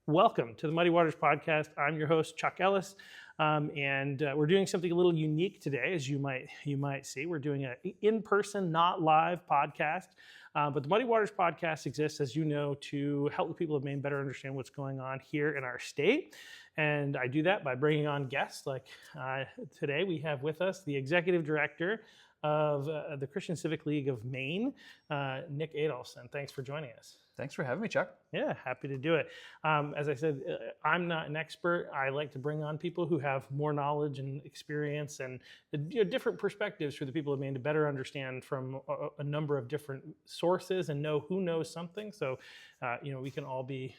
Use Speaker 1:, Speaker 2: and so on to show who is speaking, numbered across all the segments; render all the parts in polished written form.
Speaker 1: Welcome to the Muddy Waters Podcast. I'm your host, Chuck Ellis, and we're doing something a little unique today, as you might see. We're doing an in-person, not live podcast, but the Muddy Waters Podcast exists, as you know, to help the people of Maine better understand what's going on here in our state. And I do that by bringing on guests like today. We have with us the Executive Director of the Christian Civic League of Maine, Nick Adolphsen. Thanks for joining us.
Speaker 2: Thanks for having me, Chuck.
Speaker 1: Yeah, happy to do it. As I said, I'm not an expert. I like to bring on people who have more knowledge and experience and different perspectives for the people of Maine to better understand from a number of different sources and know who knows something. So, we can all be,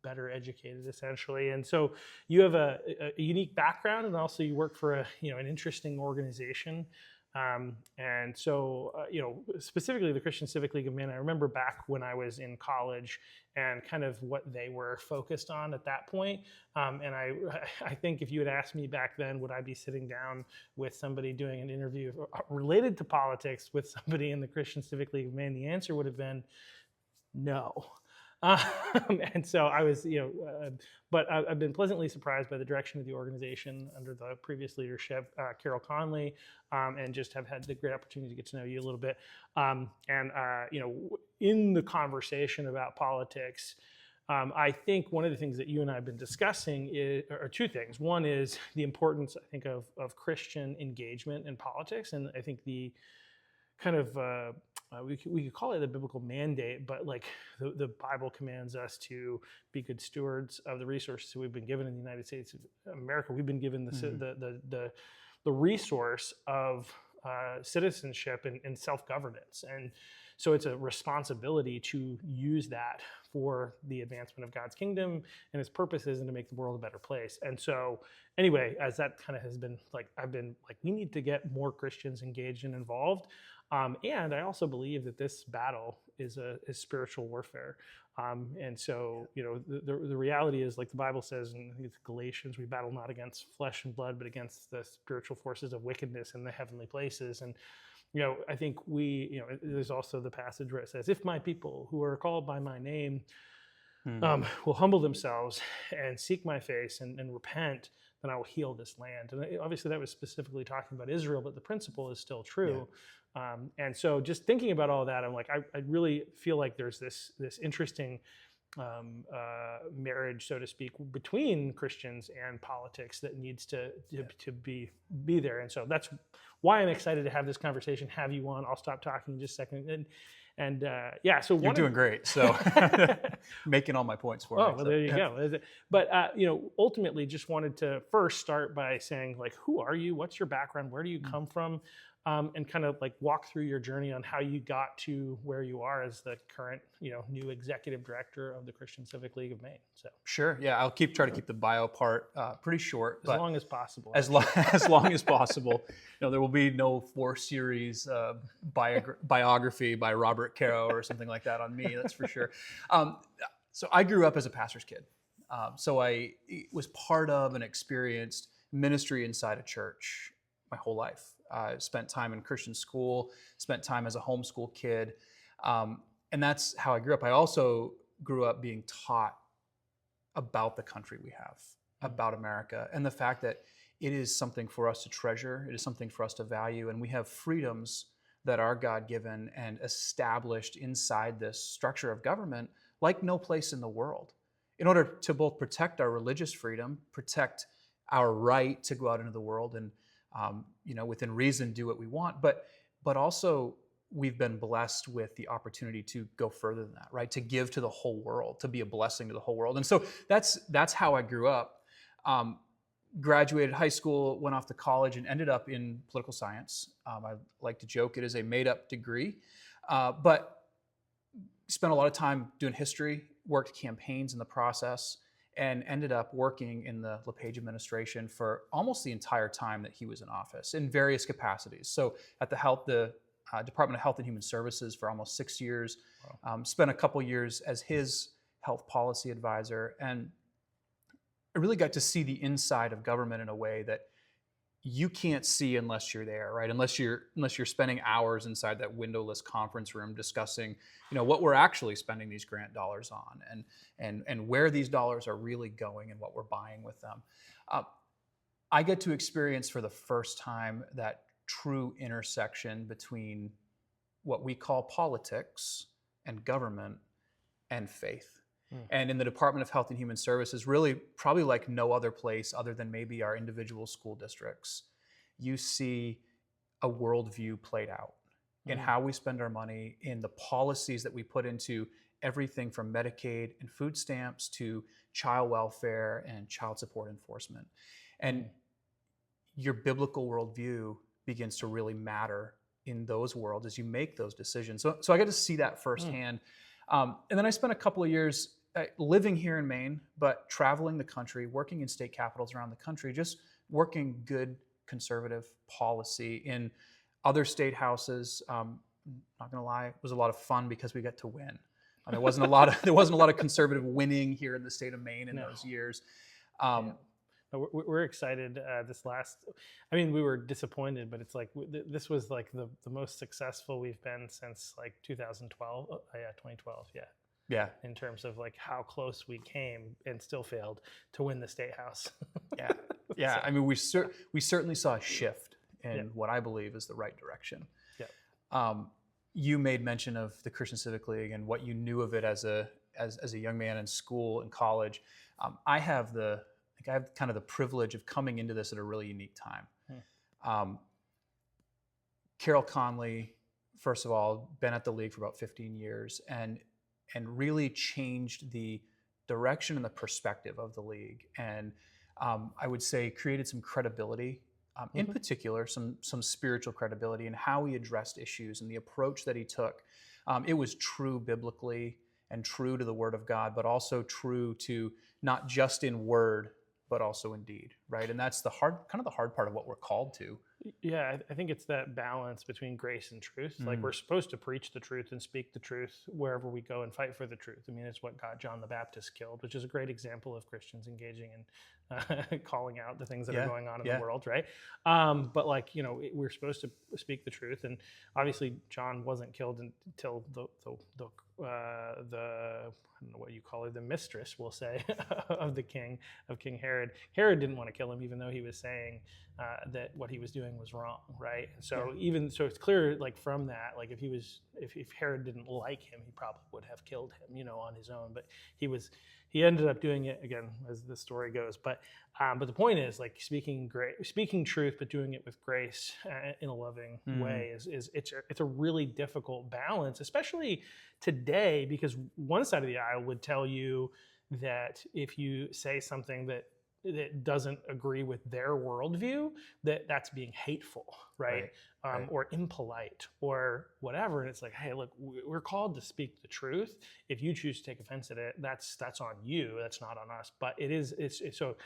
Speaker 1: better educated essentially. And so you have a unique background, and also you work for an interesting organization. And so, specifically the Christian Civic League of Maine, I remember back when I was in college and kind of what they were focused on at that point. And I think if you had asked me back then, would I be sitting down with somebody doing an interview related to politics with somebody in the Christian Civic League of Maine, the answer would have been no. And so I was, but I've been pleasantly surprised by the direction of the organization under the previous leadership, Carol Conley, and just have had the great opportunity to get to know you a little bit. In the conversation about politics, I think one of the things that you and I have been discussing are two things. One is the importance, I think, of Christian engagement in politics, and I think the kind of we could call it the biblical mandate, but like the Bible commands us to be good stewards of the resources we've been given in the United States of America. We've been given the resource of citizenship and self-governance, and so it's a responsibility to use that for the advancement of God's kingdom and its purposes, and to make the world a better place. And so anyway, as that kind of has been I've been like, we need to get more Christians engaged and involved. And I also believe that this battle is spiritual warfare. And so, the reality is, like the Bible says in Galatians, we battle not against flesh and blood, but against the spiritual forces of wickedness in the heavenly places. And, I think there's also the passage where it says, if my people who are called by my name will humble themselves and seek my face and repent, then I will heal this land. And obviously that was specifically talking about Israel, but the principle is still true. Yeah. And so just thinking about all that, I'm like, I really feel like there's this interesting marriage, so to speak, between Christians and politics that needs to be there. And so that's why I'm excited to have this conversation, have you on. I'll stop talking in just a second. So
Speaker 2: you're doing great. So making all my points for me.
Speaker 1: Well, there you go. But ultimately, just wanted to first start by saying, like, who are you? What's your background? Where do you come from? And kind of like walk through your journey on how you got to where you are as the current, new executive director of the Christian Civic League of Maine. So
Speaker 2: sure, yeah, I'll try to keep the bio part pretty short,
Speaker 1: as long as possible.
Speaker 2: As long as possible. There will be no 4-series biography by Robert Caro or something like that on me. That's for sure. So I grew up as a pastor's kid. So I was part of and experienced ministry inside a church my whole life. I spent time in Christian school, spent time as a homeschool kid, and that's how I grew up. I also grew up being taught about the country we have, about America, and the fact that it is something for us to treasure, it is something for us to value, and we have freedoms that are God-given and established inside this structure of government like no place in the world, in order to both protect our religious freedom, protect our right to go out into the world and within reason, do what we want, but also we've been blessed with the opportunity to go further than that, right? To give to the whole world, to be a blessing to the whole world. And so that's how I grew up. Graduated high school, went off to college, and ended up in political science. I like to joke it is a made-up degree, but spent a lot of time doing history, worked campaigns in the process, and ended up working in the LePage administration for almost the entire time that he was in office in various capacities. So at the Department of Health and Human Services for almost 6 years, wow. Spent a couple years as his health policy advisor, and I really got to see the inside of government in a way that you can't see unless you're there, right? Unless you're spending hours inside that windowless conference room discussing, what we're actually spending these grant dollars on, and where these dollars are really going and what we're buying with them. I get to experience for the first time that true intersection between what we call politics and government and faith. And in the Department of Health and Human Services, really probably like no other place other than maybe our individual school districts, you see a worldview played out in how we spend our money, in the policies that we put into everything from Medicaid and food stamps to child welfare and child support enforcement. And your biblical worldview begins to really matter in those worlds as you make those decisions. So I got to see that firsthand. And then I spent a couple of years living here in Maine, but traveling the country, working in state capitals around the country, just working good conservative policy in other state houses. Not gonna lie, it was a lot of fun because we got to win. There wasn't a lot of conservative winning here in the state of Maine in those years.
Speaker 1: We're excited. We were disappointed, but it's like this was like the most successful we've been since like 2012. 2012, yeah. In terms of like how close we came and still failed to win the state house.
Speaker 2: So. I mean, we certainly saw a shift in what I believe is the right direction. You made mention of the Christian Civic League and what you knew of it as a young man in school and college. I have kind of the privilege of coming into this at a really unique time. Carol Conley, first of all, been at the league for about 15 years and really changed the direction and the perspective of the league. And I would say created some credibility, in particular, some spiritual credibility in how he addressed issues and the approach that he took. It was true biblically and true to the Word of God, but also true to not just in word, but also in deed, right? And that's the hard part of what we're called to.
Speaker 1: Yeah, I think it's that balance between grace and truth. Like we're supposed to preach the truth and speak the truth wherever we go and fight for the truth. I mean, it's what got John the Baptist killed, which is a great example of Christians engaging and calling out the things that are going on in the world, right? But we're supposed to speak the truth, and obviously John wasn't killed until the I don't know what you call her, the mistress, we'll say, of King Herod. Herod didn't want to kill him, even though he was saying that what he was doing was wrong, right? And so it's clear, like from that, like if Herod didn't like him, he probably would have killed him, on his own. But he ended up doing it again, as the story goes. But the point is, like speaking truth, but doing it with grace in a loving way it's a really difficult balance, especially today, because one side of the aisle would tell you that if you say something that doesn't agree with their worldview, that's being hateful, right? Or impolite or whatever. And it's like, hey, look, we're called to speak the truth. If you choose to take offense at it, that's on you. That's not on us. But it's so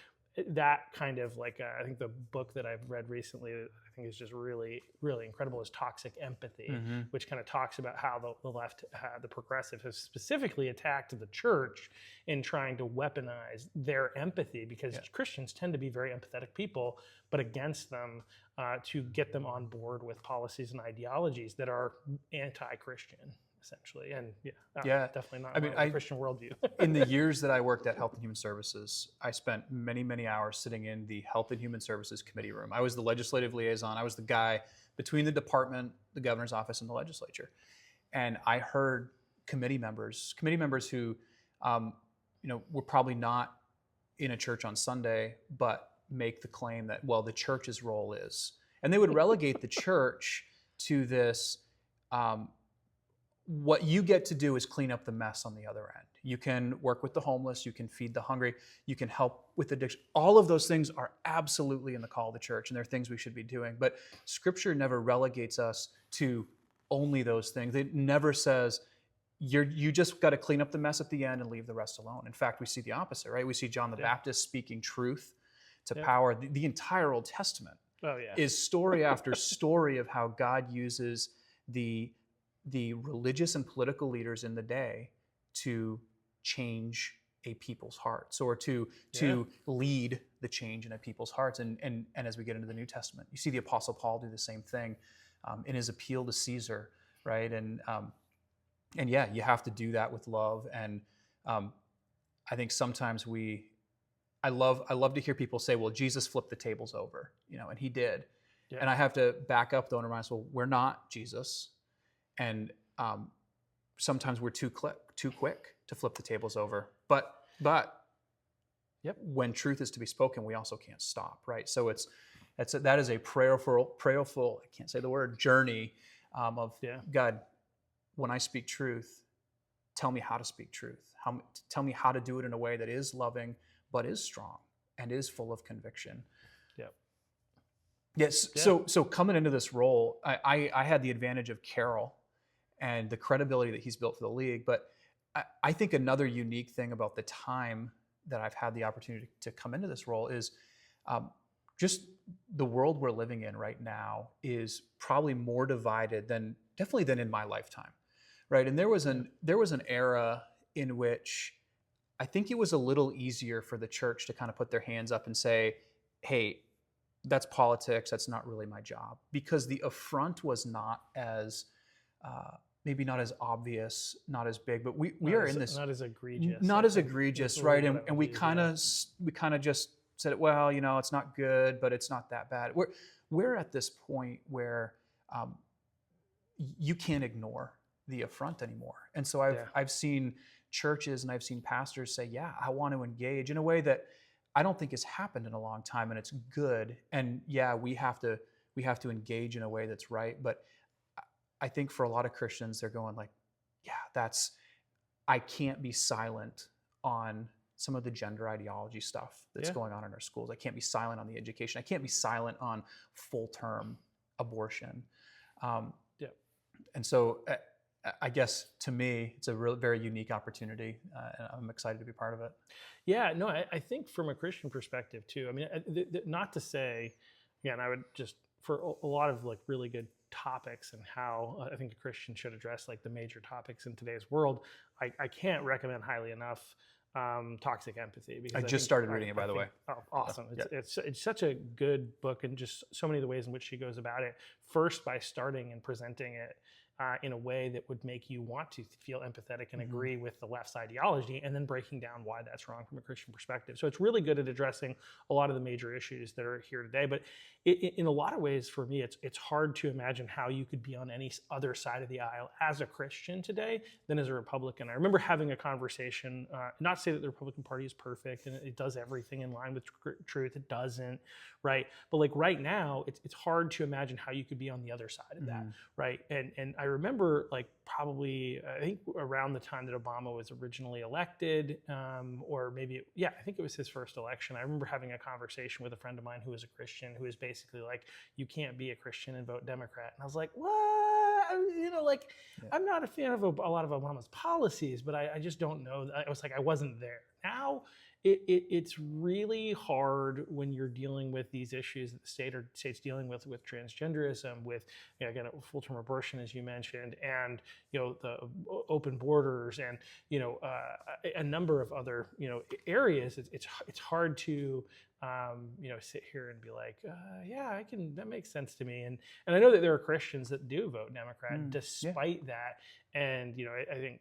Speaker 1: that kind of like, I think the book that I've read recently, I think is just really, really incredible, is Toxic Empathy, which kind of talks about how the left, the progressive, has specifically attacked the church in trying to weaponize their empathy, because Christians tend to be very empathetic people, but against them to get them on board with policies and ideologies that are anti-Christian, essentially. And definitely not a Christian worldview.
Speaker 2: In the years that I worked at Health and Human Services, I spent many, many hours sitting in the Health and Human Services committee room. I was the legislative liaison. I was the guy between the department, the governor's office, and the legislature. And I heard committee members who, were probably not in a church on Sunday, but make the claim that, well, the church's role is. And they would relegate the church to this, what you get to do is clean up the mess on the other end. You can work with the homeless, you can feed the hungry, you can help with addiction. All of those things are absolutely in the call of the church, and they're things we should be doing. But Scripture never relegates us to only those things. It never says, you just got to clean up the mess at the end and leave the rest alone. In fact, we see the opposite, right? We see John the Baptist speaking truth to power. The entire Old Testament is story after story of how God uses the religious and political leaders in the day to change a people's hearts, or to lead the change in a people's hearts. And as we get into the New Testament, you see the Apostle Paul do the same thing in his appeal to Caesar, right? And yeah, you have to do that with love. And I think sometimes I love to hear people say, well, Jesus flipped the tables over, and he did. Yeah. And I have to back up though and remind us, well, we're not Jesus. And sometimes we're too quick to flip the tables over. But when truth is to be spoken, we also can't stop, right? So that is a prayerful, I can't say the word, journey of God, when I speak truth, tell me how to speak truth. Tell me how to do it in a way that is loving, but is strong and is full of conviction. Yep. Yes. Yeah. So coming into this role, I had the advantage of Carroll and the credibility that he's built for the league. But I think another unique thing about the time that I've had the opportunity to come into this role is just the world we're living in right now is probably more divided than in my lifetime, right? And there was an era in which I think it was a little easier for the church to kind of put their hands up and say, hey, that's politics, that's not really my job. Because the affront was not as, maybe not as obvious, not as big, but we are in this.
Speaker 1: Not as egregious.
Speaker 2: Not as egregious, right? And we kind of just said, well, it's not good, but it's not that bad. We're at this point where you can't ignore the affront anymore. And so I've seen churches and I've seen pastors say, yeah, I want to engage in a way that I don't think has happened in a long time, and it's good. And yeah, we have to engage in a way that's right. But I think for a lot of Christians, they're going like, yeah, I can't be silent on some of the gender ideology stuff that's going on in our schools. I can't be silent on the education. I can't be silent on full-term abortion. And so I guess to me, it's a very unique opportunity, and I'm excited to be part of it.
Speaker 1: Yeah, no, I think from a Christian perspective too. I mean, not to say, and I would just, for a lot of like really good topics and how I think a Christian should address like the major topics in today's world, I can't recommend highly enough Toxic Empathy. Because
Speaker 2: I just started reading it, by the way.
Speaker 1: Oh, awesome. It's such a good book, and just so many of the ways in which she goes about it. First, by starting and presenting it in a way that would make you want to feel empathetic and agree with the left's ideology, and then breaking down why that's wrong from a Christian perspective. So it's really good at addressing a lot of the major issues that are here today. But in a lot of ways, for me, it's hard to imagine how you could be on any other side of the aisle as a Christian today than as a Republican. I remember having a conversation, not to say that the Republican Party is perfect and it does everything in line with truth. It doesn't, right? But like right now, it's hard to imagine how you could be on the other side of that, right? And I remember like probably, I think around the time that Obama was originally elected, or maybe, I think it was his first election. I remember having a conversation with a friend of mine who was a Christian, who was basically like, you can't be a Christian and vote Democrat. And I was like, what? I'm not a fan of a lot of Obama's policies, but I just don't know. I was like, I wasn't there. Now, it's really hard when you're dealing with these issues that the state's dealing with transgenderism, with again full-term abortion, as you mentioned, and the open borders, and a number of other areas. It's hard to sit here and be like, that makes sense to me, and I know that there are Christians that do vote Democrat despite that, and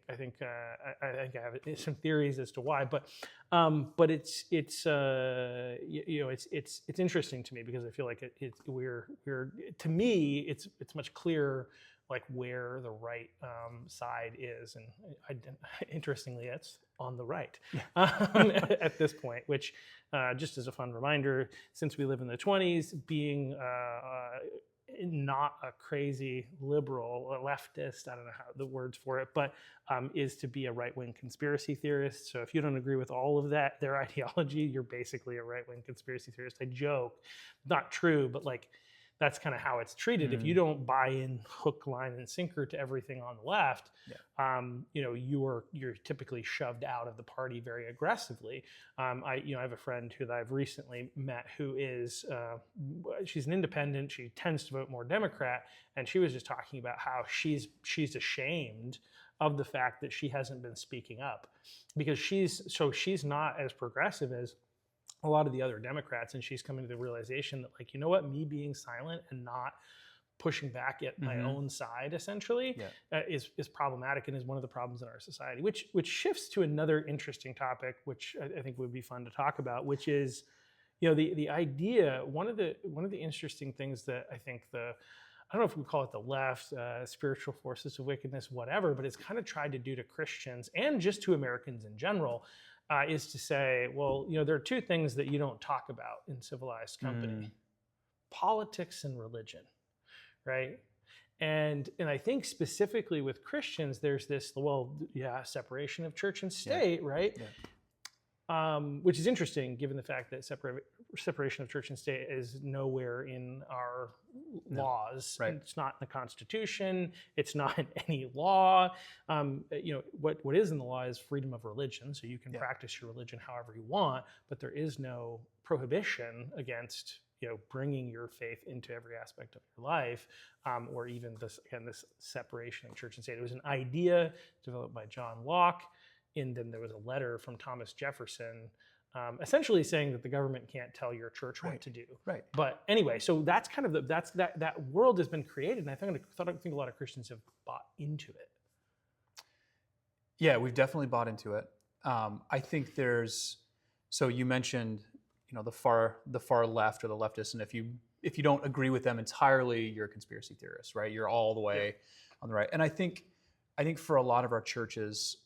Speaker 1: I think I have some theories as to why, but it's interesting to me, because I feel like we're to me it's much clearer like where the right side is, and interestingly, it's on the right at this point. Which, just as a fun reminder, since we live in the 20s, being not a crazy liberal, a leftist, I don't know how the words for it, but is to be a right-wing conspiracy theorist. So if you don't agree with all of that, their ideology, you're basically a right-wing conspiracy theorist. I joke, not true, but like that's kind of how it's treated. If you don't buy in hook, line, and sinker to everything on the left, you're typically shoved out of the party very aggressively. I have a friend who I've recently met who is she's an independent. She tends to vote more Democrat, and she was just talking about how she's ashamed of the fact that she hasn't been speaking up, because she's not as progressive as a lot of the other Democrats, and she's coming to the realization that, like, you know what, me being silent and not pushing back at my own side essentially is problematic, and is one of the problems in our society, which shifts to another interesting topic, which I think would be fun to talk about, which is, you know, the idea, one of the interesting things that I think I don't know if we call it the left, spiritual forces of wickedness, whatever, but it's kind of tried to do to Christians and just to Americans in general, is to say, well, you know, there are two things that you don't talk about in civilized company: politics and religion, right? And I think specifically with Christians, there's this, separation of church and state, right? Which is interesting given the fact that separation of church and state is nowhere in our laws.
Speaker 2: Right.
Speaker 1: It's not in the Constitution. It's not in any law. You know, what is in the law is freedom of religion. So you can practice your religion however you want, but there is no prohibition against, you know, bringing your faith into every aspect of your life, or even this separation of church and state. It was an idea developed by John Locke, and then there was a letter from Thomas Jefferson, essentially saying that the government can't tell your church what to do.
Speaker 2: Right.
Speaker 1: But anyway, so that's kind of that world has been created, and I think a lot of Christians have bought into it.
Speaker 2: Yeah, we've definitely bought into it. I think so you mentioned, you know, the far left or the leftists, and if you don't agree with them entirely, you're a conspiracy theorist, right? You're all the way on the right. And I think for a lot of our churches,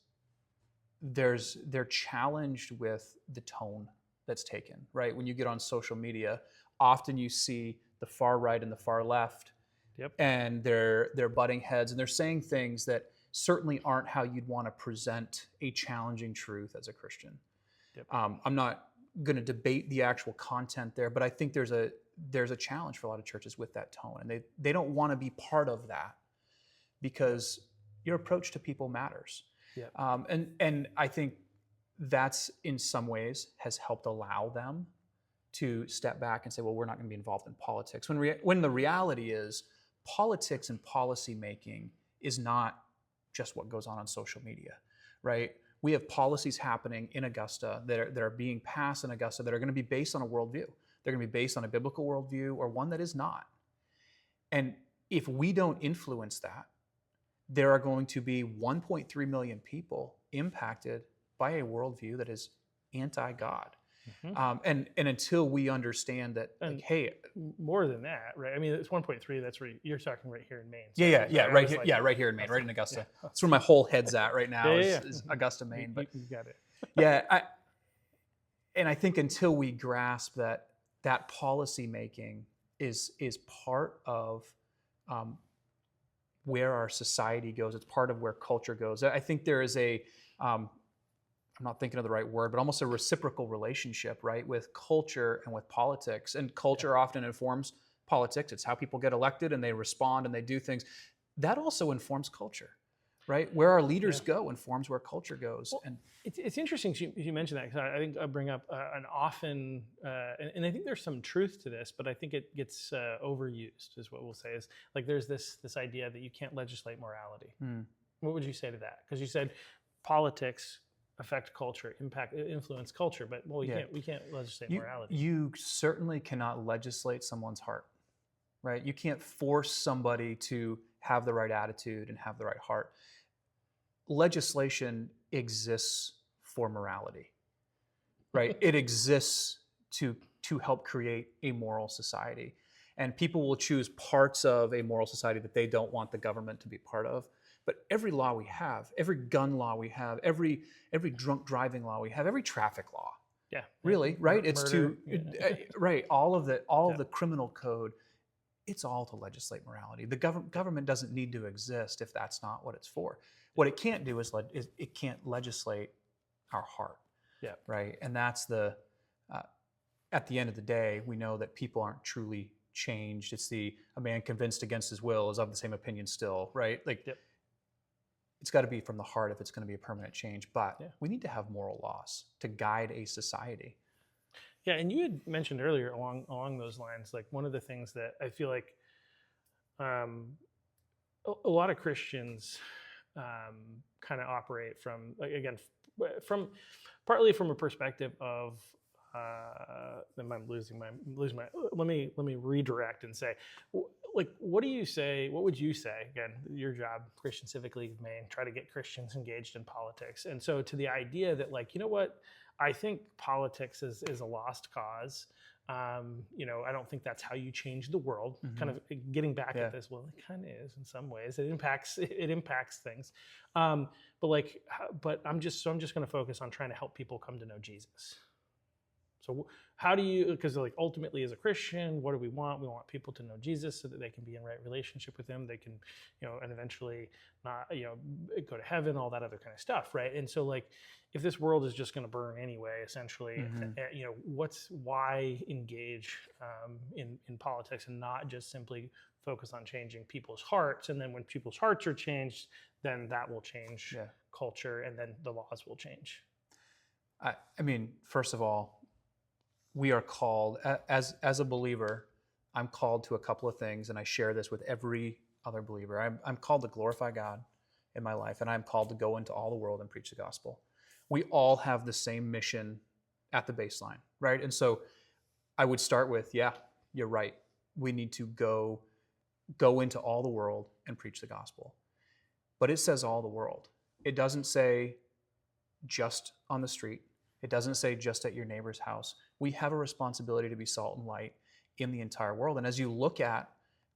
Speaker 2: they're challenged with the tone that's taken, right? When you get on social media, often you see the far right and the far left, and they're butting heads, and they're saying things that certainly aren't how you'd want to present a challenging truth as a Christian. I'm not going to debate the actual content there, but I think there's a challenge for a lot of churches with that tone, and they don't want to be part of that, because your approach to people matters. And I think that's in some ways has helped allow them to step back and say, well, we're not going to be involved in politics. When the reality is, politics and policy making is not just what goes on social media, right? We have policies happening in Augusta that are being passed in Augusta that are going to be based on a worldview. They're going to be based on a biblical worldview or one that is not. And if we don't influence that, there are going to be 1.3 million people impacted by a worldview that is anti-God. And until we understand that, like, hey,
Speaker 1: more than that, right? I mean, it's 1.3. That's where you're talking right here in Maine. So
Speaker 2: right here, right here in Maine, right in Augusta. That's where my whole head's at right now. Is Augusta, Maine. But
Speaker 1: you got it.
Speaker 2: I think until we grasp that policy making is part of where our society goes. It's part of where culture goes. I think there is I'm not thinking of the right word, but almost a reciprocal relationship, right, with culture and with politics. And culture often informs politics. It's how people get elected and they respond and they do things. That also informs culture, right? Where our leaders go informs where culture goes.
Speaker 1: Well, and it's interesting you mentioned that, because I think I bring up an often, and I think there's some truth to this, but I think it gets overused, is what we'll say. Is like there's this idea that you can't legislate morality. What would you say to that? Because you said politics affect culture, influence culture, but we can't legislate morality.
Speaker 2: You certainly cannot legislate someone's heart, right? You can't force somebody to have the right attitude and have the right heart. Legislation exists for morality, right? It exists to help create a moral society. And people will choose parts of a moral society that they don't want the government to be part of. But every law we have, every gun law we have, every drunk driving law we have, every traffic law, really, right? It's murder, right. All of the criminal code, it's all to legislate morality. The government doesn't need to exist if that's not what it's for. What it can't do is it can't legislate our heart, right? And that's at the end of the day, we know that people aren't truly changed. It's a man convinced against his will is of the same opinion still, right? Like. It's got to be from the heart if it's going to be a permanent change. But we need to have moral laws to guide a society.
Speaker 1: Yeah, and you had mentioned earlier along those lines, like one of the things that I feel like a lot of Christians kind of operate from, again, from partly from a perspective of, I'm losing my. Let me redirect and say, like, what would you say? Again, your job, Christian Civic League of Maine, try to get Christians engaged in politics. And so to the idea that, like, you know what, I think politics is a lost cause. I don't think that's how you change the world.
Speaker 2: Mm-hmm.
Speaker 1: Kind of getting back at this, well, it kind of is in some ways. It impacts things. But I'm just going to focus on trying to help people come to know Jesus. So how do you, because like ultimately as a Christian, what do we want? We want people to know Jesus so that they can be in right relationship with him. They can, and eventually not, go to heaven, all that other kind of stuff, right? And so like, if this world is just going to burn anyway, essentially, why engage in politics and not just simply focus on changing people's hearts? And then when people's hearts are changed, then that will change culture, and then the laws will change.
Speaker 2: I mean, first of all, we are called, as a believer, I'm called to a couple of things, and I share this with every other believer. I'm called to glorify God in my life, and I'm called to go into all the world and preach the gospel. We all have the same mission at the baseline, right? And so I would start with, yeah, you're right. We need to go into all the world and preach the gospel. But it says all the world. It doesn't say just on the street. It doesn't say just at your neighbor's house. We have a responsibility to be salt and light in the entire world. And as you look at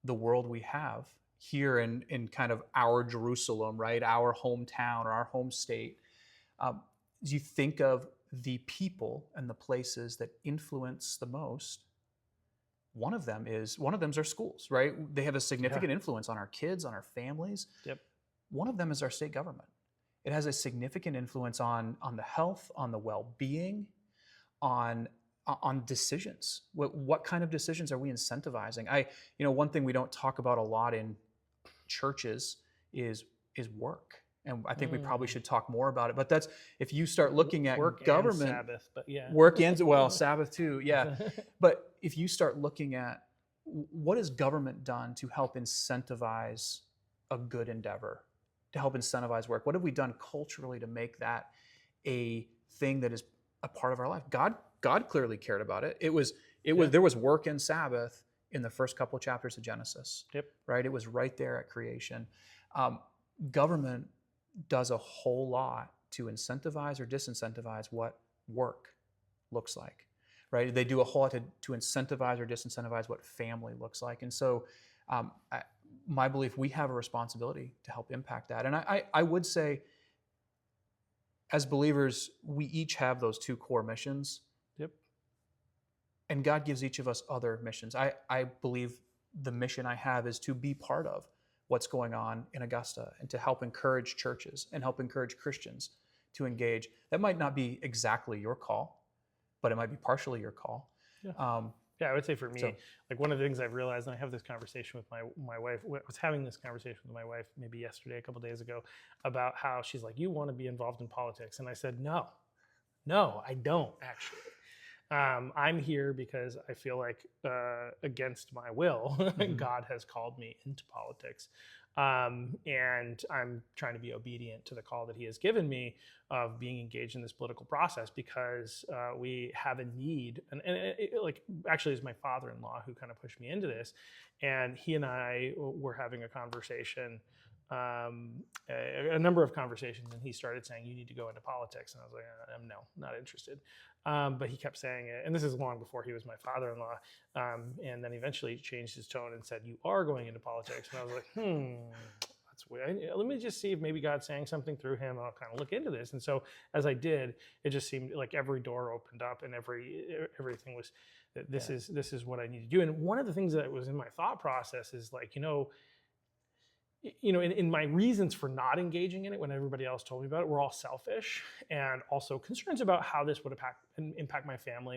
Speaker 2: the world we have here in kind of our Jerusalem, right, our hometown or our home state, as you think of the people and the places that influence the most, one of them is our schools, right? They have a significant influence on our kids, on our families.
Speaker 1: Yep.
Speaker 2: One of them is our state government. It has a significant influence on the health, on the well-being, on decisions. What kind of decisions are we incentivizing? One thing we don't talk about a lot in churches is work. And I think we probably should talk more about it. But that's, if you start looking at
Speaker 1: work
Speaker 2: government,
Speaker 1: and Sabbath, but yeah,
Speaker 2: work and Sabbath too, yeah. But if you start looking at what has government done to help incentivize a good endeavor, to help incentivize work, what have we done culturally to make that a thing that is a part of our life? God clearly cared about it. There was work and Sabbath in the first couple of chapters of Genesis.
Speaker 1: Yep.
Speaker 2: Right? It was right there at creation. Government does a whole lot to incentivize or disincentivize what work looks like. Right? They do a whole lot to incentivize or disincentivize what family looks like. And so my belief, we have a responsibility to help impact that. And I would say, as believers, we each have those two core missions.
Speaker 1: Yep.
Speaker 2: And God gives each of us other missions. I believe the mission I have is to be part of what's going on in Augusta and to help encourage churches and help encourage Christians to engage. That might not be exactly your call, but it might be partially your call.
Speaker 1: Yeah. Yeah, I would say for me, like one of the things I've realized, and I have this conversation with my wife, I was having this conversation with my wife maybe yesterday, a couple days ago, about how she's like, you want to be involved in politics. And I said, no, I don't actually. I'm here because I feel like against my will, God has called me into politics. And I'm trying to be obedient to the call that he has given me of being engaged in this political process because we have a need. And actually, it's my father-in-law who kind of pushed me into this. And he and I were having a conversation, a number of conversations, and he started saying, you need to go into politics. And I was like, no, not interested. But he kept saying it, and this is long before he was my father-in-law. And then eventually he changed his tone and said, you are going into politics. And I was like, that's weird. Let me just see if maybe God's saying something through him, and I'll kind of look into this. And so as I did, it just seemed like every door opened up and everything was, this is what I need to do. And one of the things that was in my thought process is like, in my reasons for not engaging in it when everybody else told me about it, were all selfish and also concerns about how this would impact my family,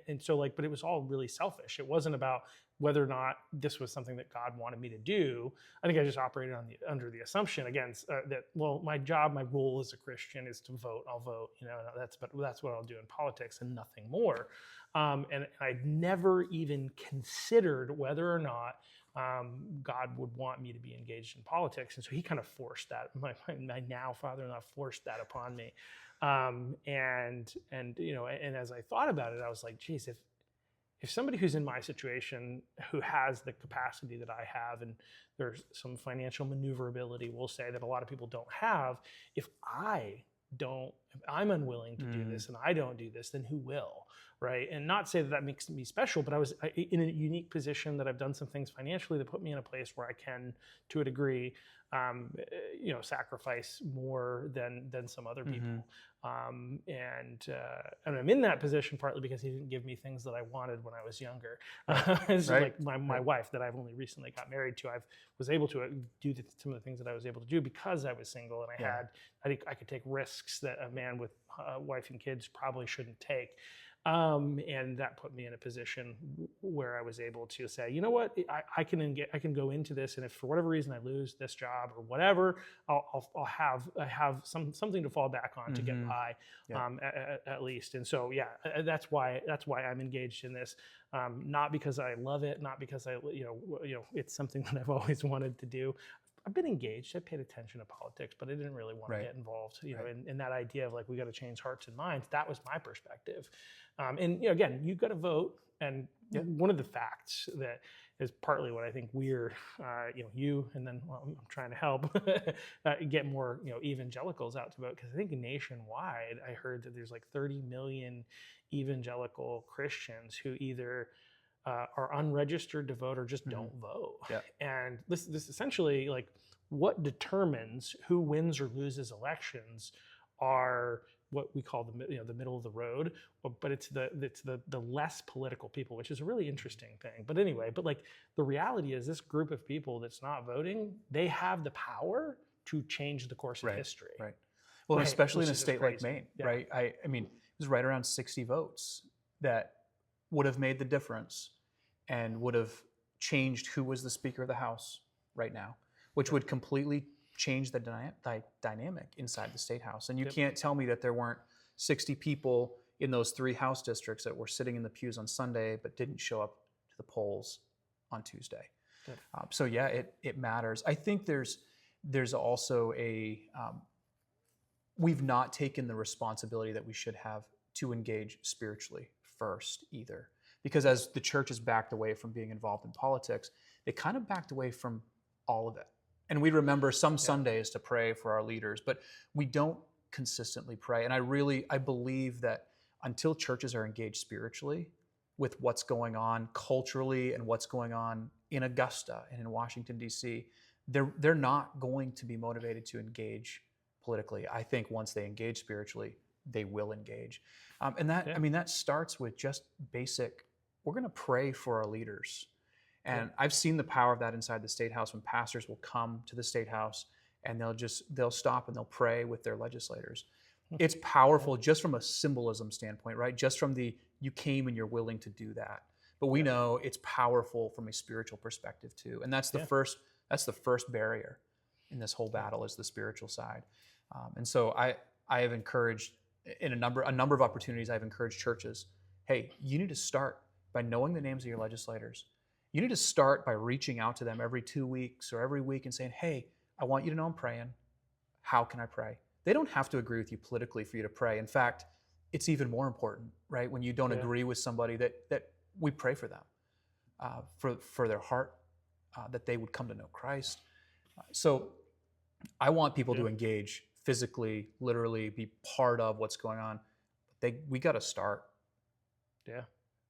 Speaker 1: and so but it was all really selfish. It wasn't about whether or not this was something that God wanted me to do. I think I just operated under the assumption that, well, my role as a Christian is to vote. I'll vote, that's what I'll do in politics and nothing more. And I'd never even considered whether or not God would want me to be engaged in politics. And so he kind of forced that. My now father-in-law forced that upon me. And as I thought about it, I was like, geez, if somebody who's in my situation, who has the capacity that I have, and there's some financial maneuverability, we'll say, that a lot of people don't have, if I'm unwilling to do this and I don't do this, then who will, right? And not say that makes me special, but I was in a unique position that I've done some things financially that put me in a place where I can, to a degree, sacrifice more than some other people. And I'm in that position partly because he didn't give me things that I wanted when I was younger. It's like my wife that I've only recently got married to, I was able to do some of the things that I was able to do because I was single, and I think I could take risks that a man with a wife and kids probably shouldn't take. And that put me in a position where I was able to say, you know what, I can go into this, and if for whatever reason I lose this job or whatever, I'll have something to fall back on to get by, at least. And so that's why I'm engaged in this, not because I love it, not because it's something that I've always wanted to do. I've been engaged. I paid attention to politics, but I didn't really want to get involved. In that idea of like, we got to change hearts and minds. That was my perspective. And again, you got to vote. And one of the facts that is partly what I think we're, you, and then I'm trying to help get more, evangelicals out to vote, because I think nationwide, I heard that there's like 30 million evangelical Christians who either are unregistered to vote or just don't vote. And this essentially, like, what determines who wins or loses elections are what we call the middle of the road, but it's the less political people, which is a really interesting thing. But anyway, like, the reality is, this group of people that's not voting, they have the power to change the course of history.
Speaker 2: Well, especially in a state like Maine, right? I mean, it was right around 60 votes that would have made the difference and would have changed who was the Speaker of the House right now, which would completely change the dynamic inside the State House. And you can't tell me that there weren't 60 people in those 3 House districts that were sitting in the pews on Sunday but didn't show up to the polls on Tuesday. So it matters. I think there's also we've not taken the responsibility that we should have to engage spiritually first either. Because as the church has backed away from being involved in politics, they kind of backed away from all of it. And we remember some Sundays to pray for our leaders, but we don't consistently pray. And I believe that until churches are engaged spiritually with what's going on culturally and what's going on in Augusta and in Washington, D.C., they're not going to be motivated to engage politically. I think once they engage spiritually, they will engage. And that starts with just basic, we're going to pray for our leaders. And I've seen the power of that inside the State House when pastors will come to the State House and they'll stop and they'll pray with their legislators. It's powerful just from a symbolism standpoint, right? Just from you came and you're willing to do that. But we know it's powerful from a spiritual perspective too. And that's the first barrier in this whole battle, is the spiritual side. And so I have encouraged, in a number of opportunities, I've encouraged churches, hey, you need to start by knowing the names of your legislators. You need to start by reaching out to them every 2 weeks or every week and saying, hey, I want you to know I'm praying. How can I pray? They don't have to agree with you politically for you to pray. In fact, it's even more important, right? When you don't agree with somebody, that we pray for them, for their heart, that they would come to know Christ. So I want people to engage physically, literally, be part of what's going on. We got to start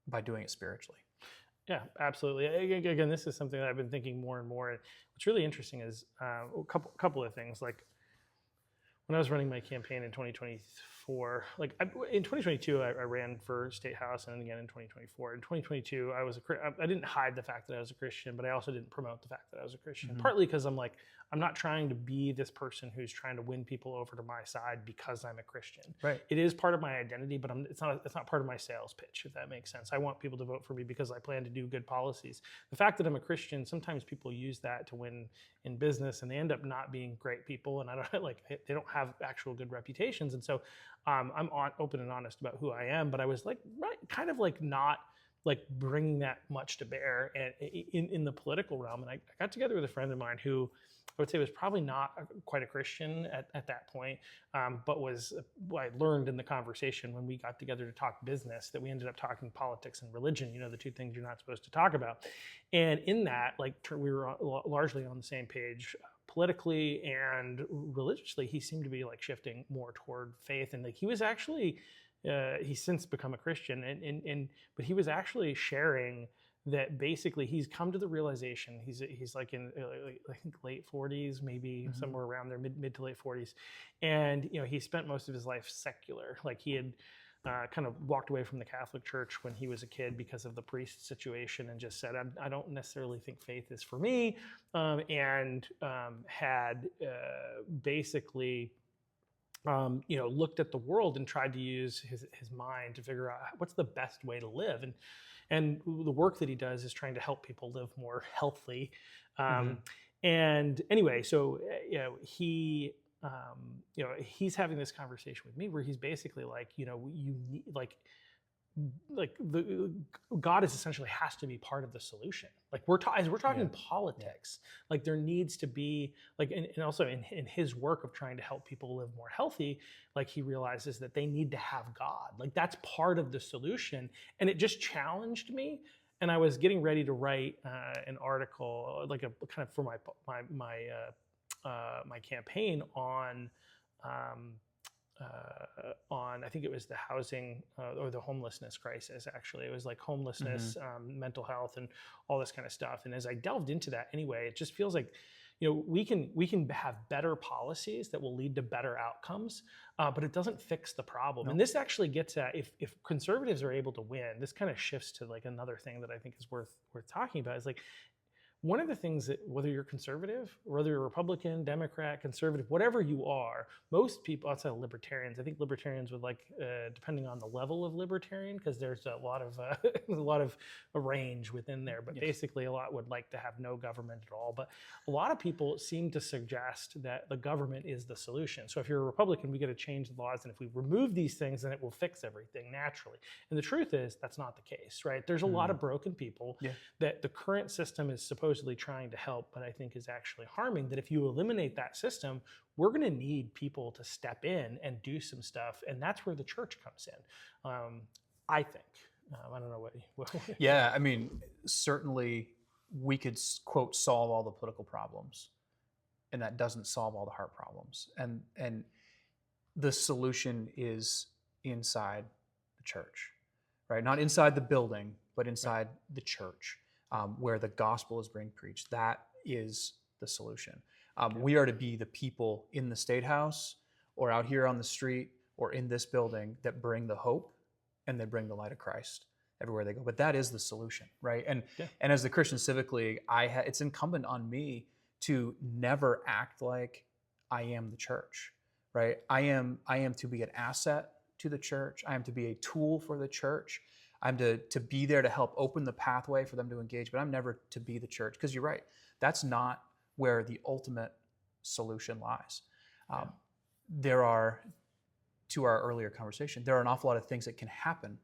Speaker 2: by doing it spiritually.
Speaker 1: Yeah, absolutely. Again, this is something that I've been thinking more and more. What's really interesting is a couple of things. Like, when I was running my campaign in 2024, in 2022, I ran for State House, and then again in 2024. In 2022, I didn't hide the fact that I was a Christian, but I also didn't promote the fact that I was a Christian. Partly because I'm not trying to be this person who's trying to win people over to my side because I'm a Christian. Right. It is part of my identity, but it's not part of my sales pitch, if that makes sense. I want people to vote for me because I plan to do good policies. The fact that I'm a Christian, sometimes people use that to win in business, and they end up not being great people, and they don't have actual good reputations. And so I'm open and honest about who I am, but I was kind of not like bringing that much to bear and in the political realm. And I got together with a friend of mine who I would say was probably not quite a Christian at that point, but was what I learned in the conversation when we got together to talk business, that we ended up talking politics and religion, the two things you're not supposed to talk about. And in that, like, we were largely on the same page politically and religiously. He seemed to be like shifting more toward faith, and like he was actually he's since become a Christian, but he was actually sharing that basically he's come to the realization, he's like in I think late 40s, maybe somewhere around there, mid to late 40s, and he spent most of his life secular. Like he had kind of walked away from the Catholic Church when he was a kid because of the priest situation, and just said, I don't necessarily think faith is for me, and had basically looked at the world and tried to use his mind to figure out what's the best way to live. And the work that he does is trying to help people live more healthily. And anyway, so he's having this conversation with me where he's basically like, you need God is essentially has to be part of the solution. Like as we're talking politics, like there needs to be like, and also in his work of trying to help people live more healthy, like he realizes that they need to have God. Like that's part of the solution. And it just challenged me. And I was getting ready to write an article, like a kind of for my campaign on I think it was the housing or the homelessness crisis. Actually, it was like homelessness, mental health, and all this kind of stuff. And as I delved into that, anyway, it just feels like we can have better policies that will lead to better outcomes, but it doesn't fix the problem. And this actually gets at if conservatives are able to win, this kind of shifts to like another thing that I think is worth talking about. Is like, one of the things that, whether you're conservative, whether you're Republican, Democrat, conservative, whatever you are, most people outside of libertarians, I think libertarians would like, depending on the level of libertarian, because there's a lot of a range within there, but basically a lot would like to have no government at all. But a lot of people seem to suggest that the government is the solution. So if you're a Republican, we got to change the laws, and if we remove these things, then it will fix everything naturally. And the truth is that's not the case, right? There's a lot of broken people that the current system is supposed trying to help, but I think is actually harming. That if you eliminate that system, we're going to need people to step in and do some stuff, and that's where the church comes in. I think. I don't know what.
Speaker 2: Yeah, I mean, certainly we could quote solve all the political problems, and that doesn't solve all the heart problems. And the solution is inside the church, right? Not inside the building, but inside the church. Where the gospel is being preached. That is the solution. We are to be the people in the State House or out here on the street or in this building that bring the hope and they bring the light of Christ everywhere they go. But that is the solution, right? And as the Christian Civic League, it's incumbent on me to never act like I am the church, right? I am to be an asset to the church. I am to be a tool for the church. I'm to be there to help open the pathway for them to engage, but I'm never to be the church, because you're right. That's not where the ultimate solution lies. There are, to our earlier conversation, there are an awful lot of things that can happen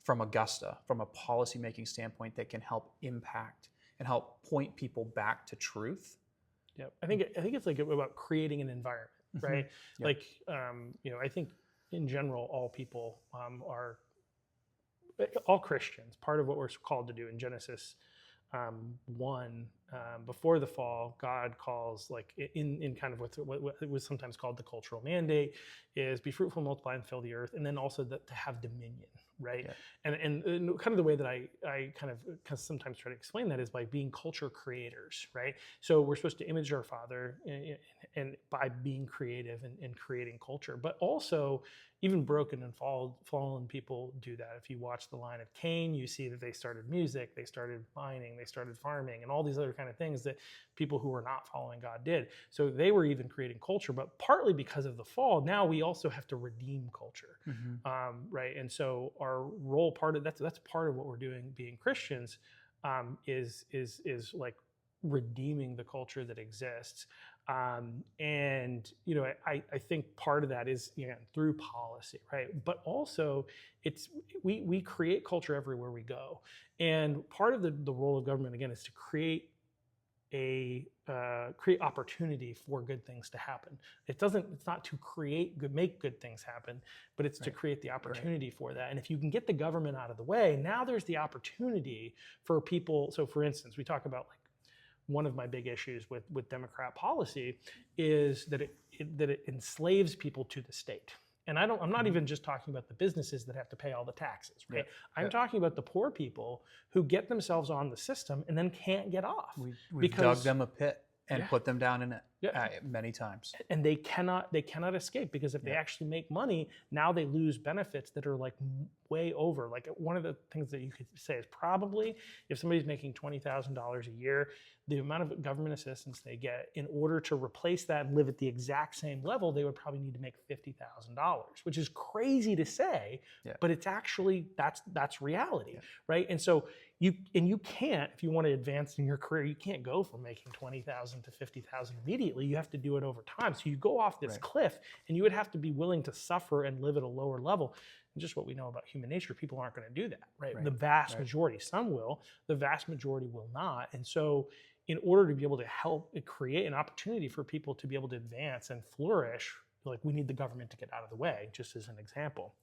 Speaker 2: from Augusta, from a policymaking standpoint, that can help impact and help point people back to truth.
Speaker 1: Yeah, I think it's like about creating an environment, right? Like, I think in general, all people are. All Christians, part of what we're called to do in Genesis 1, before the fall, God calls, like in kind of what was sometimes called the cultural mandate, is be fruitful, multiply, and fill the earth, and then also to have dominion, right? Yeah. And kind of the way that I kind of sometimes try to explain that is by being culture creators, right? So we're supposed to image our Father and by being creative and creating culture, but also even broken and fallen people do that. If you watch the line of Cain, you see that they started music, they started mining, they started farming, and all these other kind of things that people who were not following God did. So they were even creating culture, but partly because of the fall, now we also have to redeem culture, right? And so our role, that's part of what we're doing, being Christians, is like redeeming the culture that exists. And I think part of that is through policy, right? But also we create culture everywhere we go, and part of the role of government again is to create opportunity for good things to happen. It's not to make good things happen, but it's to create the opportunity for that. And if you can get the government out of the way, now there's the opportunity for people. So for instance, we talk about like one of my big issues with Democrat policy is that it enslaves people to the state. And I'm not even just talking about the businesses that have to pay all the taxes, right? I'm talking about the poor people who get themselves on the system and then can't get off.
Speaker 2: We've dug them a pit and put them down in it many times.
Speaker 1: And they cannot escape, because if they actually make money, now they lose benefits that are like way over. Like one of the things that you could say is probably if somebody's making $20,000 a year, the amount of government assistance they get, in order to replace that and live at the exact same level, they would probably need to make $50,000, which is crazy to say, but it's actually, that's reality, right? And so you can't, if you want to advance in your career, you can't go from making $20,000 to $50,000 immediately. You have to do it over time. So you go off this cliff, and you would have to be willing to suffer and live at a lower level. And just what we know about human nature, people aren't going to do that, right? The vast majority, some will, the vast majority will not. And so in order to be able to help create an opportunity for people to be able to advance and flourish, like we need the government to get out of the way, just as an example.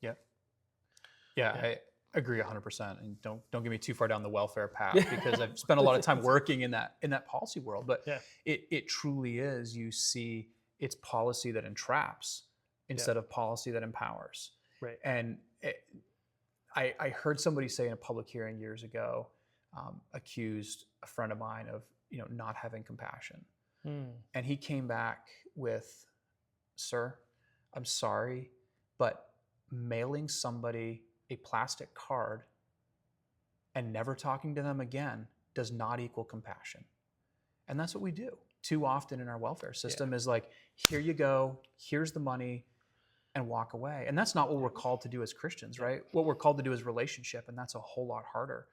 Speaker 2: I agree 100%. And don't get me too far down the welfare path, because I've spent a lot of time working in that policy world. But it truly is. You see, it's policy that entraps instead of policy that empowers.
Speaker 1: Right.
Speaker 2: And I heard somebody say in a public hearing years ago, accused a friend of mine of not having compassion, and he came back with, "Sir, I'm sorry, but mailing somebody a plastic card and never talking to them again does not equal compassion." And that's what we do too often in our welfare system, is like, here you go, here's the money, and walk away. And that's not what we're called to do as Christians, right? What we're called to do is relationship, and that's a whole lot harder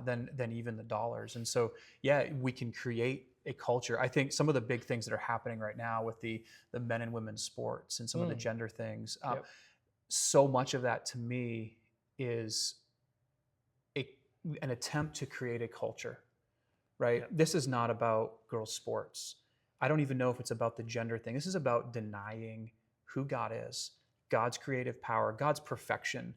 Speaker 2: than even the dollars. And so, we can create a culture. I think some of the big things that are happening right now with the men and women's sports and some of the gender things, so much of that to me is an attempt to create a culture, right? This is not about girls' sports. I don't even know if it's about the gender thing. This is about denying who God is, God's creative power, God's perfection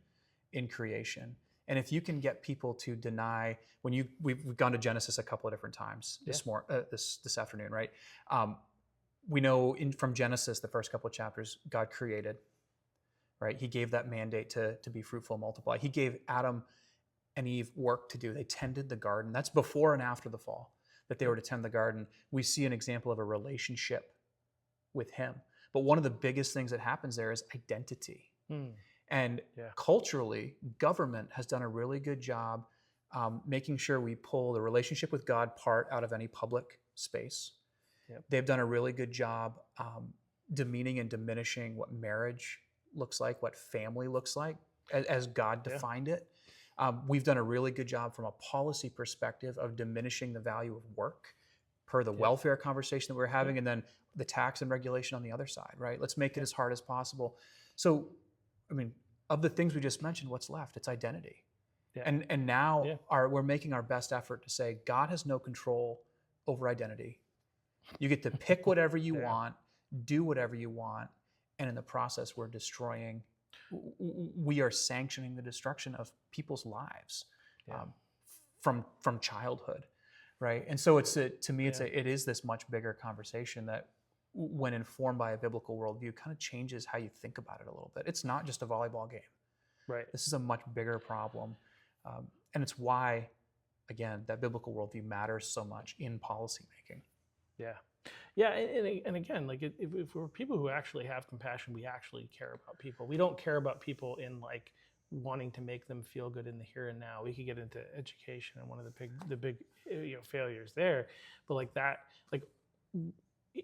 Speaker 2: in creation. And if you can get people to deny, we've gone to Genesis a couple of different times this afternoon, right? We know from Genesis, the first couple of chapters, God created, right? He gave that mandate to be fruitful and multiply. He gave Adam and Eve work to do. They tended the garden. That's before and after the fall, that they were to tend the garden. We see an example of a relationship with him. But one of the biggest things that happens there is identity. And culturally, government has done a really good job making sure we pull the relationship with God part out of any public space. They've done a really good job demeaning and diminishing what marriage looks like, what family looks like, as God defined it. We've done a really good job from a policy perspective of diminishing the value of work, per the welfare conversation that we're having, and then the tax and regulation on the other side, right? Let's make it as hard as possible. So, I mean, of the things we just mentioned, what's left? It's identity. And now we're making our best effort to say, God has no control over identity. You get to pick whatever you want, do whatever you want, and in the process, we are sanctioning the destruction of people's lives from childhood, right? And so to me, it is this much bigger conversation that, when informed by a biblical worldview, kind of changes how you think about it a little bit. It's not just a volleyball game.
Speaker 1: Right.
Speaker 2: This is a much bigger problem. And it's why, again, that biblical worldview matters so much in policymaking.
Speaker 1: And again, like if we're people who actually have compassion, we actually care about people. We don't care about people in like wanting to make them feel good in the here and now. We could get into education and one of the big failures there, but like that, like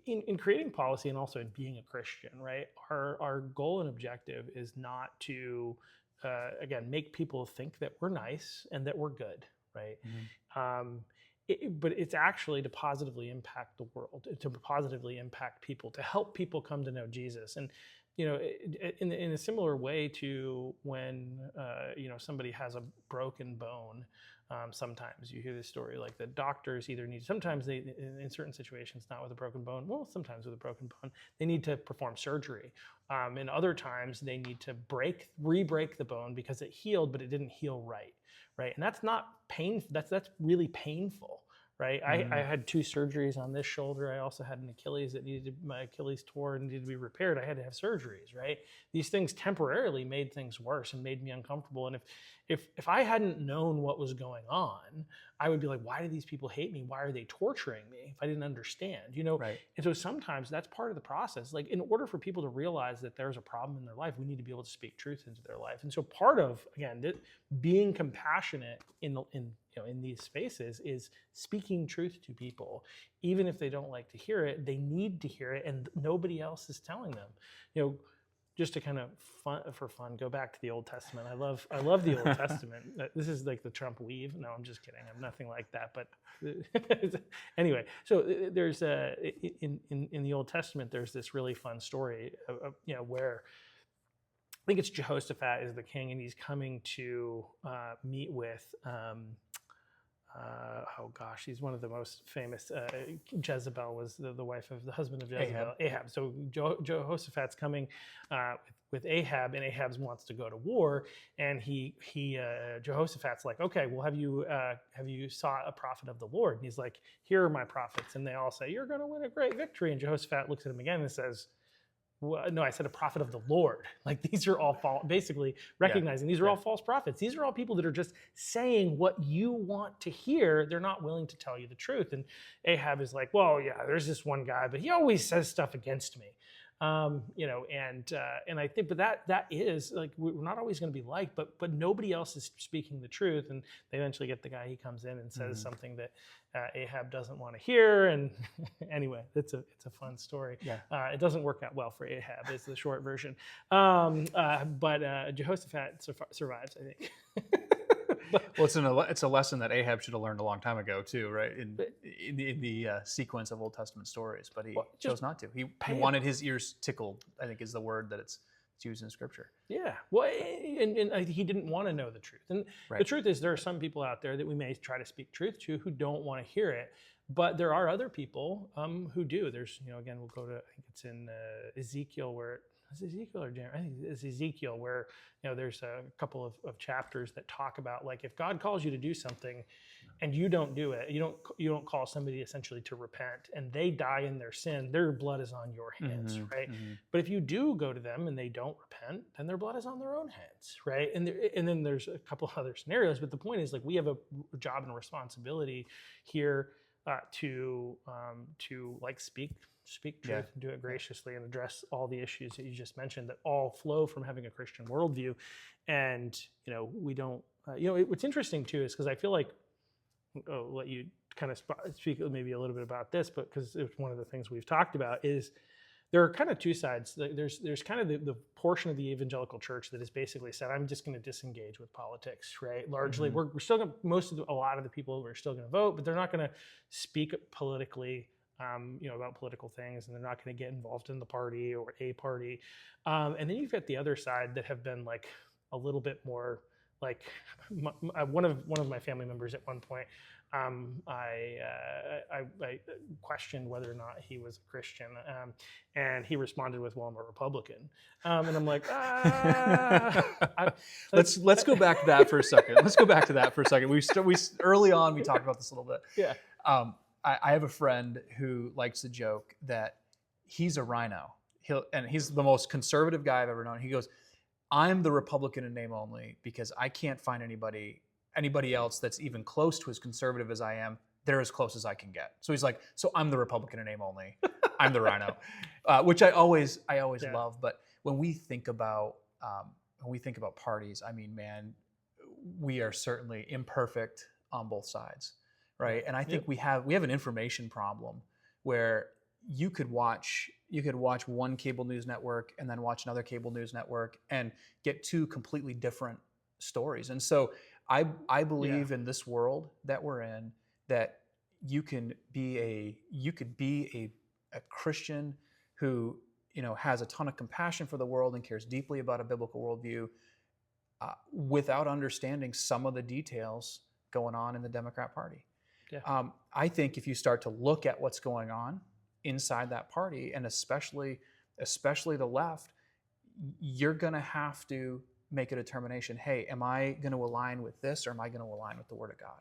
Speaker 1: in creating policy and also in being a Christian, right? Our goal and objective is not to again make people think that we're nice and that we're good, right? but it's actually to positively impact the world, to positively impact people, to help people come to know Jesus. And in a similar way to when somebody has a broken bone. Sometimes you hear this story, like the doctors either need, sometimes they, in certain situations, not with a broken bone, well, sometimes with a broken bone, they need to perform surgery. And other times they need to re-break the bone because it healed, but it didn't heal right? And that's not pain, that's really painful, right? I had 2 surgeries on this shoulder. I also had an Achilles that my Achilles tore and needed to be repaired. I had to have surgeries, right? These things temporarily made things worse and made me uncomfortable. And if I hadn't known what was going on, I would be like, why do these people hate me? Why are they torturing me? If I didn't understand,
Speaker 2: Right.
Speaker 1: And so sometimes that's part of the process. Like, in order for people to realize that there's a problem in their life, we need to be able to speak truth into their life. And so part of, again, being compassionate in these spaces is speaking truth to people. Even if they don't like to hear it, they need to hear it, and nobody else is telling them. Just to kind of fun, go back to the Old Testament. I love the Old Testament. This is like the Trump weave. No, I'm just kidding. I'm nothing like that. But anyway, so there's in the Old Testament, there's this really fun story, where I think it's Jehoshaphat is the king, and he's coming to meet with. He's one of the most famous. Jezebel was the wife of the husband of Jezebel, Ahab. So Jehoshaphat's coming with Ahab, and Ahab wants to go to war. And Jehoshaphat's like, okay, well, have you sought a prophet of the Lord? And he's like, here are my prophets. And they all say, you're going to win a great victory. And Jehoshaphat looks at him again and says, well, no, I said a prophet of the Lord. Like, these are all basically recognizing these are all false prophets. These are all people that are just saying what you want to hear. They're not willing to tell you the truth. And Ahab is like, well, yeah, there's this one guy, but he always says stuff against me. And I think, but that is like, we're not always going to be liked, but nobody else is speaking the truth. And they eventually get the guy, he comes in and says something that Ahab doesn't want to hear. And anyway, it's a fun story. Yeah. It doesn't work out well for Ahab, is the short version. But Jehoshaphat survives, I think.
Speaker 2: Well, it's a lesson that Ahab should have learned a long time ago too, right? In the sequence of Old Testament stories, but he chose not to. He wanted his ears tickled, I think is the word that it's used in Scripture.
Speaker 1: Yeah, well, and he didn't want to know the truth. And the truth is, there are some people out there that we may try to speak truth to who don't want to hear it, but there are other people who do. There's, again, we'll go to, I think it's in Ezekiel, where is Ezekiel or Jeremiah? I think it's Ezekiel, where there's a couple of chapters that talk about, like, if God calls you to do something and you don't do it, you don't call somebody essentially to repent, and they die in their sin, their blood is on your hands, right? Mm-hmm. But if you do go to them and they don't repent, then their blood is on their own hands, right? And then there's a couple of other scenarios, but the point is, like, we have a job and responsibility here to like speak truth and do it graciously and address all the issues that you just mentioned that all flow from having a Christian worldview. And we don't what's interesting too is, because I feel like I'll let you kind of speak maybe a little bit about this, but because it's one of the things we've talked about, is there are kind of two sides. There's kind of the portion of the evangelical church that has basically said, I'm just going to disengage with politics, right? Largely, we're still going to, a lot of the people are still going to vote, but they're not going to speak politically, about political things, and they're not going to get involved in the party or a party. And then you've got the other side that have been like a little bit more like one of my family members at one point. I questioned whether or not he was a Christian, and he responded with, "Well, I'm a Republican," and I'm like,
Speaker 2: let's go back to that for a second. We early on we talked about this a little bit.
Speaker 1: Yeah.
Speaker 2: I have a friend who likes to joke that he's a rhino. He's the most conservative guy I've ever known. He goes, "I'm the Republican in name only because I can't find anybody else that's even close to as conservative as I am. They're as close as I can get." So he's like, "So I'm the Republican in name only. I'm the rhino," which I always love. But when we think about parties, I mean, man, we are certainly imperfect on both sides, right? And I think we have an information problem where you could watch one cable news network and then watch another cable news network and get two completely different stories. And so I believe in this world that we're in, that you could be a Christian who, has a ton of compassion for the world and cares deeply about a biblical worldview, without understanding some of the details going on in the Democrat Party.
Speaker 1: Yeah.
Speaker 2: I think if you start to look at what's going on inside that party, and especially the left, you're going to have to make a determination. Hey, am I going to align with this, or am I going to align with the Word of God?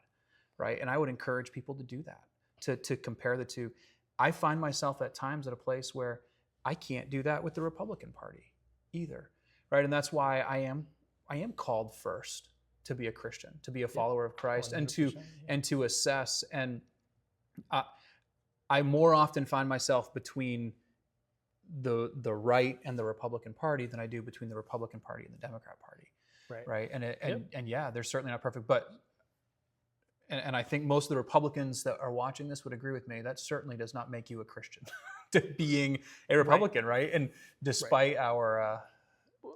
Speaker 2: Right? And I would encourage people to do that, to compare the two. I find myself at times at a place where I can't do that with the Republican Party either. Right? And that's why I am called first to be a Christian, to be a follower of Christ, and to assess. And I more often find myself between the right and the Republican Party than I do between the Republican Party and the Democrat Party. Right. And yeah, they're certainly not perfect, but and I think most of the Republicans that are watching this would agree with me. That certainly does not make you a Christian to being a Republican, right? And despite our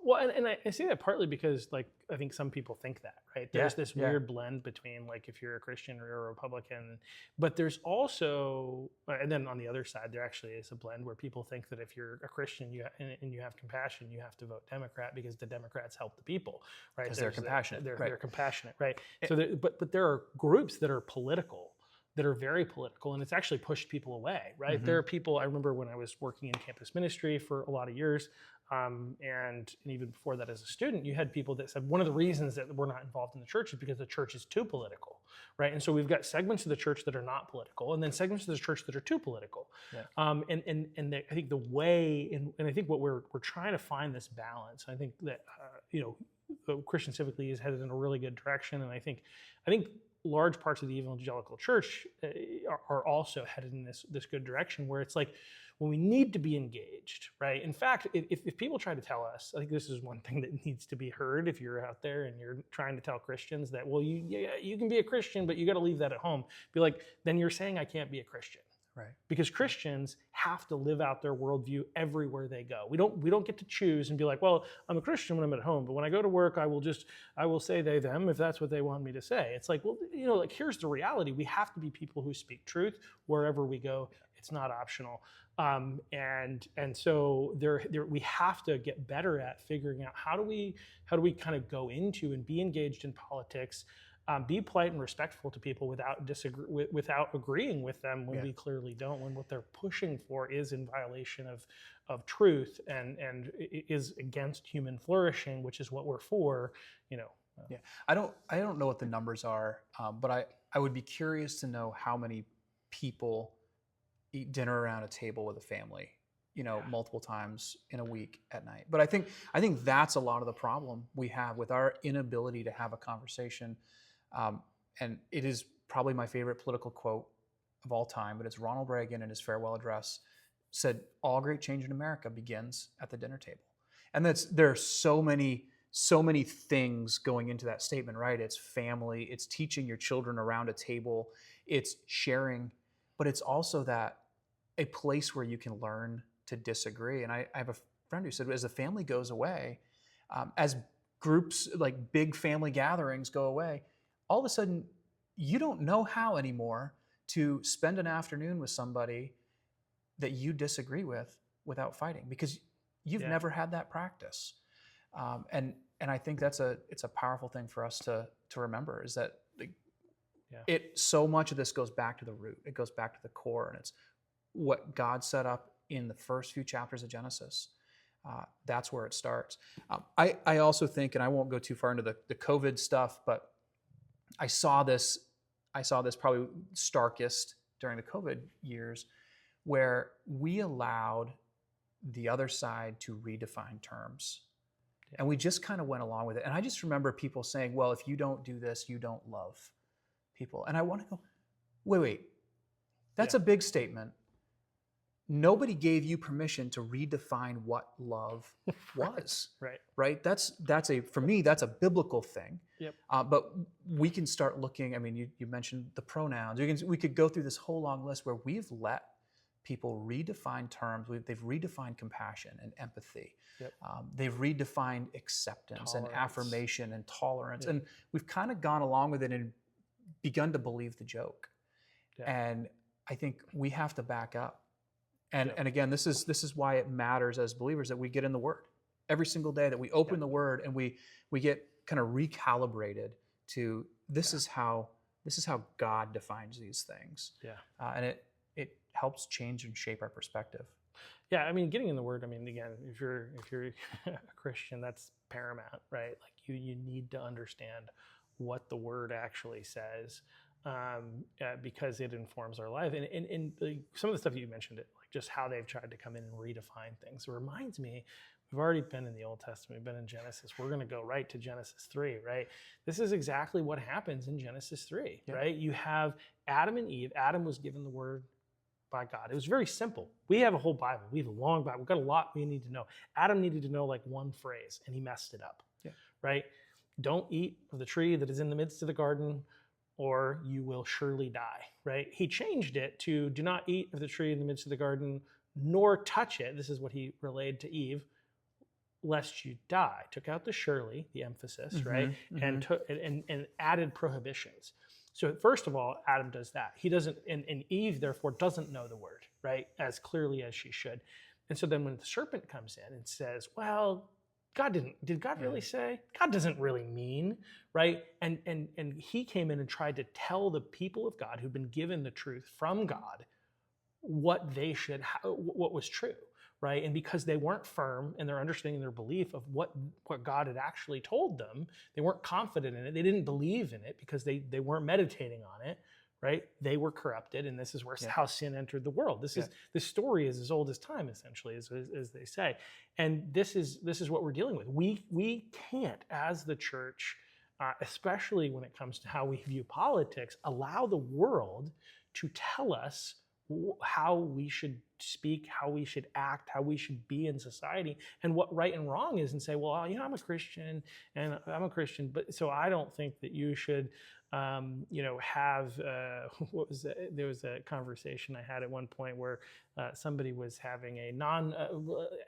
Speaker 1: well, and I say that partly because, like, I think some people think that, right? There's this weird blend between, like, if you're a Christian or you're a Republican, but there's also, and then on the other side, there actually is a blend where people think that if you're a Christian and you have compassion, you have to vote Democrat because the Democrats help the people, right?
Speaker 2: Because they're compassionate.
Speaker 1: They're compassionate, right? So, but there are groups that are political, that are very political, and it's actually pushed people away, right?
Speaker 2: Mm-hmm.
Speaker 1: There are people, I remember when I was working in campus ministry for a lot of years, and even before that as a student, you had people that said one of the reasons that we're not involved in the church is because the church is too political, right? And so we've got segments of the church that are not political, and then segments of the church that are too political. Yeah. I think the way, and I think what we're trying to find this balance. I think that Christian Civic League is headed in a really good direction, and I think large parts of the evangelical church are also headed in this good direction, where it's like, when we need to be engaged, right? In fact, if people try to tell us, I think this is one thing that needs to be heard if you're out there and you're trying to tell Christians that, well, you can be a Christian, but you got to leave that at home. Be like, then you're saying I can't be a Christian.
Speaker 2: Right.
Speaker 1: Because Christians have to live out their worldview everywhere they go. We don't get to choose and be like, well, I'm a Christian when I'm at home, but when I go to work, I will say they, them, if that's what they want me to say. It's like, well, like, here's the reality. We have to be people who speak truth wherever we go. It's not optional. And so we have to get better at figuring out how do we kind of go into and be engaged in politics, be polite and respectful to people without agreeing with them when we clearly don't, when what they're pushing for is in violation of truth and is against human flourishing, which is what we're for.
Speaker 2: I don't know what the numbers are, but I would be curious to know how many people eat dinner around a table with a family, multiple times in a week at night. But I think that's a lot of the problem we have with our inability to have a conversation. And it is probably my favorite political quote of all time, but it's Ronald Reagan in his farewell address said, "All great change in America begins at the dinner table." And there are so many things going into that statement, right? It's family, it's teaching your children around a table, it's sharing, but it's also that a place where you can learn to disagree. And I have a friend who said, as the family goes away, as groups, like big family gatherings, go away, all of a sudden you don't know how anymore to spend an afternoon with somebody that you disagree with without fighting, because you've never had that practice. And I think it's a powerful thing for us to remember, is that so much of this goes back to the root. It goes back to the core, and it's what God set up in the first few chapters of Genesis. That's where it starts. I also think, and I won't go too far into the COVID stuff, but I saw this probably starkest during the COVID years, where we allowed the other side to redefine terms. And we just kind of went along with it. And I just remember people saying, well, if you don't do this, you don't love people. And I want to go, wait, that's a big statement. Nobody gave you permission to redefine what love was. Right. For me, that's a biblical thing.
Speaker 1: Yep.
Speaker 2: But we can start looking. I mean, you mentioned the pronouns. We could go through this whole long list where we've let people redefine terms. They've redefined compassion and empathy.
Speaker 1: Yep.
Speaker 2: They've redefined acceptance, tolerance, and affirmation and tolerance.
Speaker 1: Yep.
Speaker 2: And we've kind of gone along with it and begun to believe the joke.
Speaker 1: Yeah.
Speaker 2: And I think we have to back up. And again, this is why it matters as believers that we get in the Word every single day, that we open the Word and we get kind of recalibrated to this is how God defines these things.
Speaker 1: Yeah.
Speaker 2: And it helps change and shape our perspective.
Speaker 1: Yeah, I mean, getting in the Word. I mean, again, if you're a Christian, that's paramount, right? Like you need to understand what the Word actually says, because it informs our life. And some of the stuff you mentioned, like just how they've tried to come in and redefine things. It reminds me, we've already been in the Old Testament, we've been in Genesis. We're going to go right to Genesis 3, right? This is exactly what happens in Genesis 3, right? You have Adam and Eve. Adam was given the Word by God. It was very simple. We have a whole Bible. We have a long Bible. We've got a lot we need to know. Adam needed to know like one phrase, and he messed it up, right? Don't eat of the tree that is in the midst of the garden, or you will surely die, right? He changed it to do not eat of the tree in the midst of the garden, nor touch it. This is what he relayed to Eve, lest you die. Took out the surely, the emphasis, right? And added prohibitions. So first of all, Adam does that. He doesn't, and Eve therefore doesn't know the Word, right, as clearly as she should. And so then when the serpent comes in and says, well, did God really say? God doesn't really mean, right? And he came in and tried to tell the people of God who've been given the truth from God what was true, right? And because they weren't firm in their understanding, their belief of what God had actually told them, they weren't confident in it. They didn't believe in it because they weren't meditating on it, right? They were corrupted, and this is where how sin entered the world. This story is as old as time, essentially, as they say. And this is what we're dealing with. We can't, as the church, especially when it comes to how we view politics, allow the world to tell us how we should speak, how we should act, how we should be in society, and what right and wrong is, and say, well, I'm a Christian, but so I don't think that you should, have what was that? There was a conversation I had at one point where somebody was having a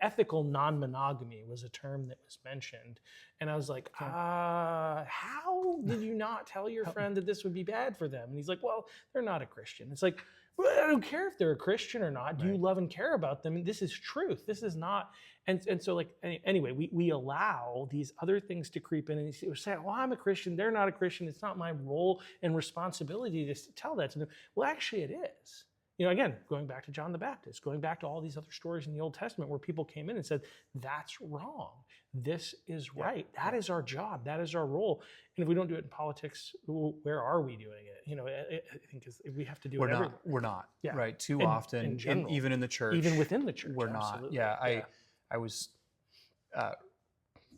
Speaker 1: ethical non-monogamy was a term that was mentioned, and I was like, how did you not tell your friend that this would be bad for them? And he's like, well, they're not a Christian. It's like, well, I don't care if they're a Christian or not. Do you love and care about them? And this is truth. This is not. And so like, anyway, we allow these other things to creep in and say, well, I'm a Christian. They're not a Christian. It's not my role and responsibility to tell that to them. Well, actually it is. Again, going back to John the Baptist, going back to all these other stories in the Old Testament where people came in and said, that's wrong. This is right. That is our job. That is our role. And if we don't do it in politics, where are we doing it? I think we have to do it everywhere.
Speaker 2: We're not.
Speaker 1: Yeah.
Speaker 2: Right. Too often, even in the church.
Speaker 1: Even within the church.
Speaker 2: We're not.
Speaker 1: Absolutely.
Speaker 2: Yeah. I was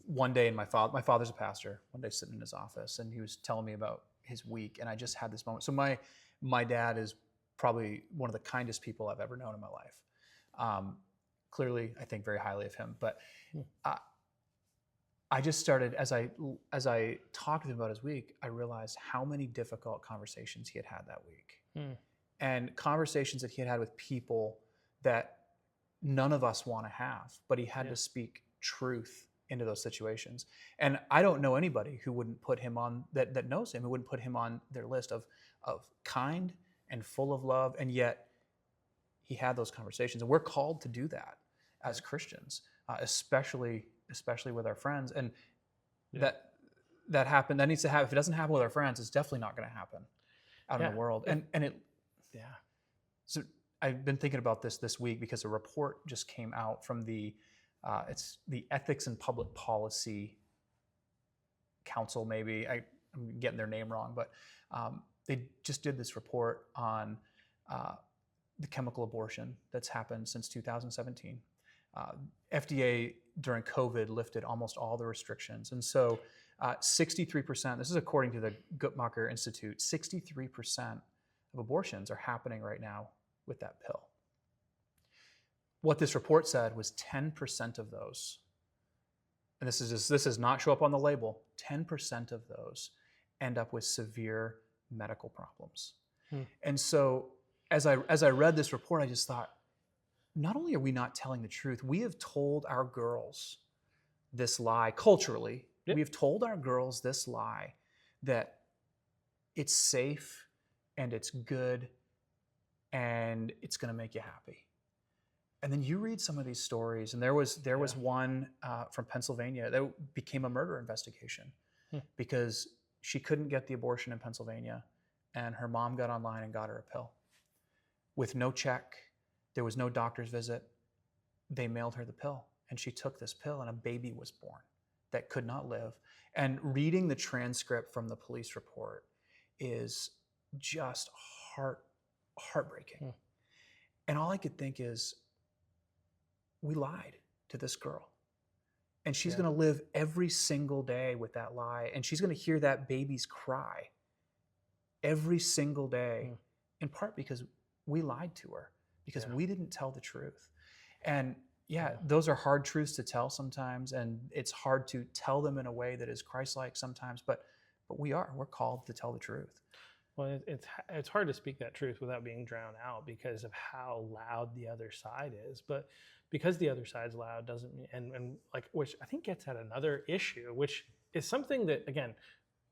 Speaker 2: one day, my father's a pastor, one day sitting in his office, and he was telling me about his week, and I just had this moment. So my dad is probably one of the kindest people I've ever known in my life. Clearly, I think very highly of him. But I just started, as I talked to him about his week, I realized how many difficult conversations he had that week. And conversations that he had with people that none of us want to have, but he had to speak truth into those situations. And I don't know anybody who wouldn't put him on, that knows him, who wouldn't put him on their list of kind and full of love, and yet he had those conversations. And we're called to do that as Christians, especially with our friends. And that happen. That needs to happen. If it doesn't happen with our friends, it's definitely not going to happen out in the world. And it. Yeah. So I've been thinking about this week because a report just came out from it's the Ethics and Public Policy Council. Maybe I'm getting their name wrong, but they just did this report on the chemical abortion that's happened since 2017. FDA during COVID lifted almost all the restrictions. And so 63%, this is according to the Guttmacher Institute, 63% of abortions are happening right now with that pill. What this report said was 10% of those, and this does not show up on the label, 10% of those end up with severe medical problems. And so as I read this report, I just thought, not only are we not telling the truth, we have told our girls this lie culturally. We have told our girls this lie that it's safe and it's good and it's going to make you happy. And then you read some of these stories, and there was one from Pennsylvania that became a murder investigation because she couldn't get the abortion in Pennsylvania, and her mom got online and got her a pill with no check. There was no doctor's visit. They mailed her the pill, and she took this pill, and a baby was born that could not live. And reading the transcript from the police report is just heartbreaking. And all I could think is, we lied to this girl, and she's going to live every single day with that lie, and she's going to hear that baby's cry every single day, in part because we lied to her, because we didn't tell the truth. And those are hard truths to tell sometimes, and it's hard to tell them in a way that is Christ-like sometimes, but we're called to tell the truth.
Speaker 1: Well, it's hard to speak that truth without being drowned out because of how loud the other side is. But because the other side's loud doesn't mean, and like, which I think gets at another issue, which is something that, again,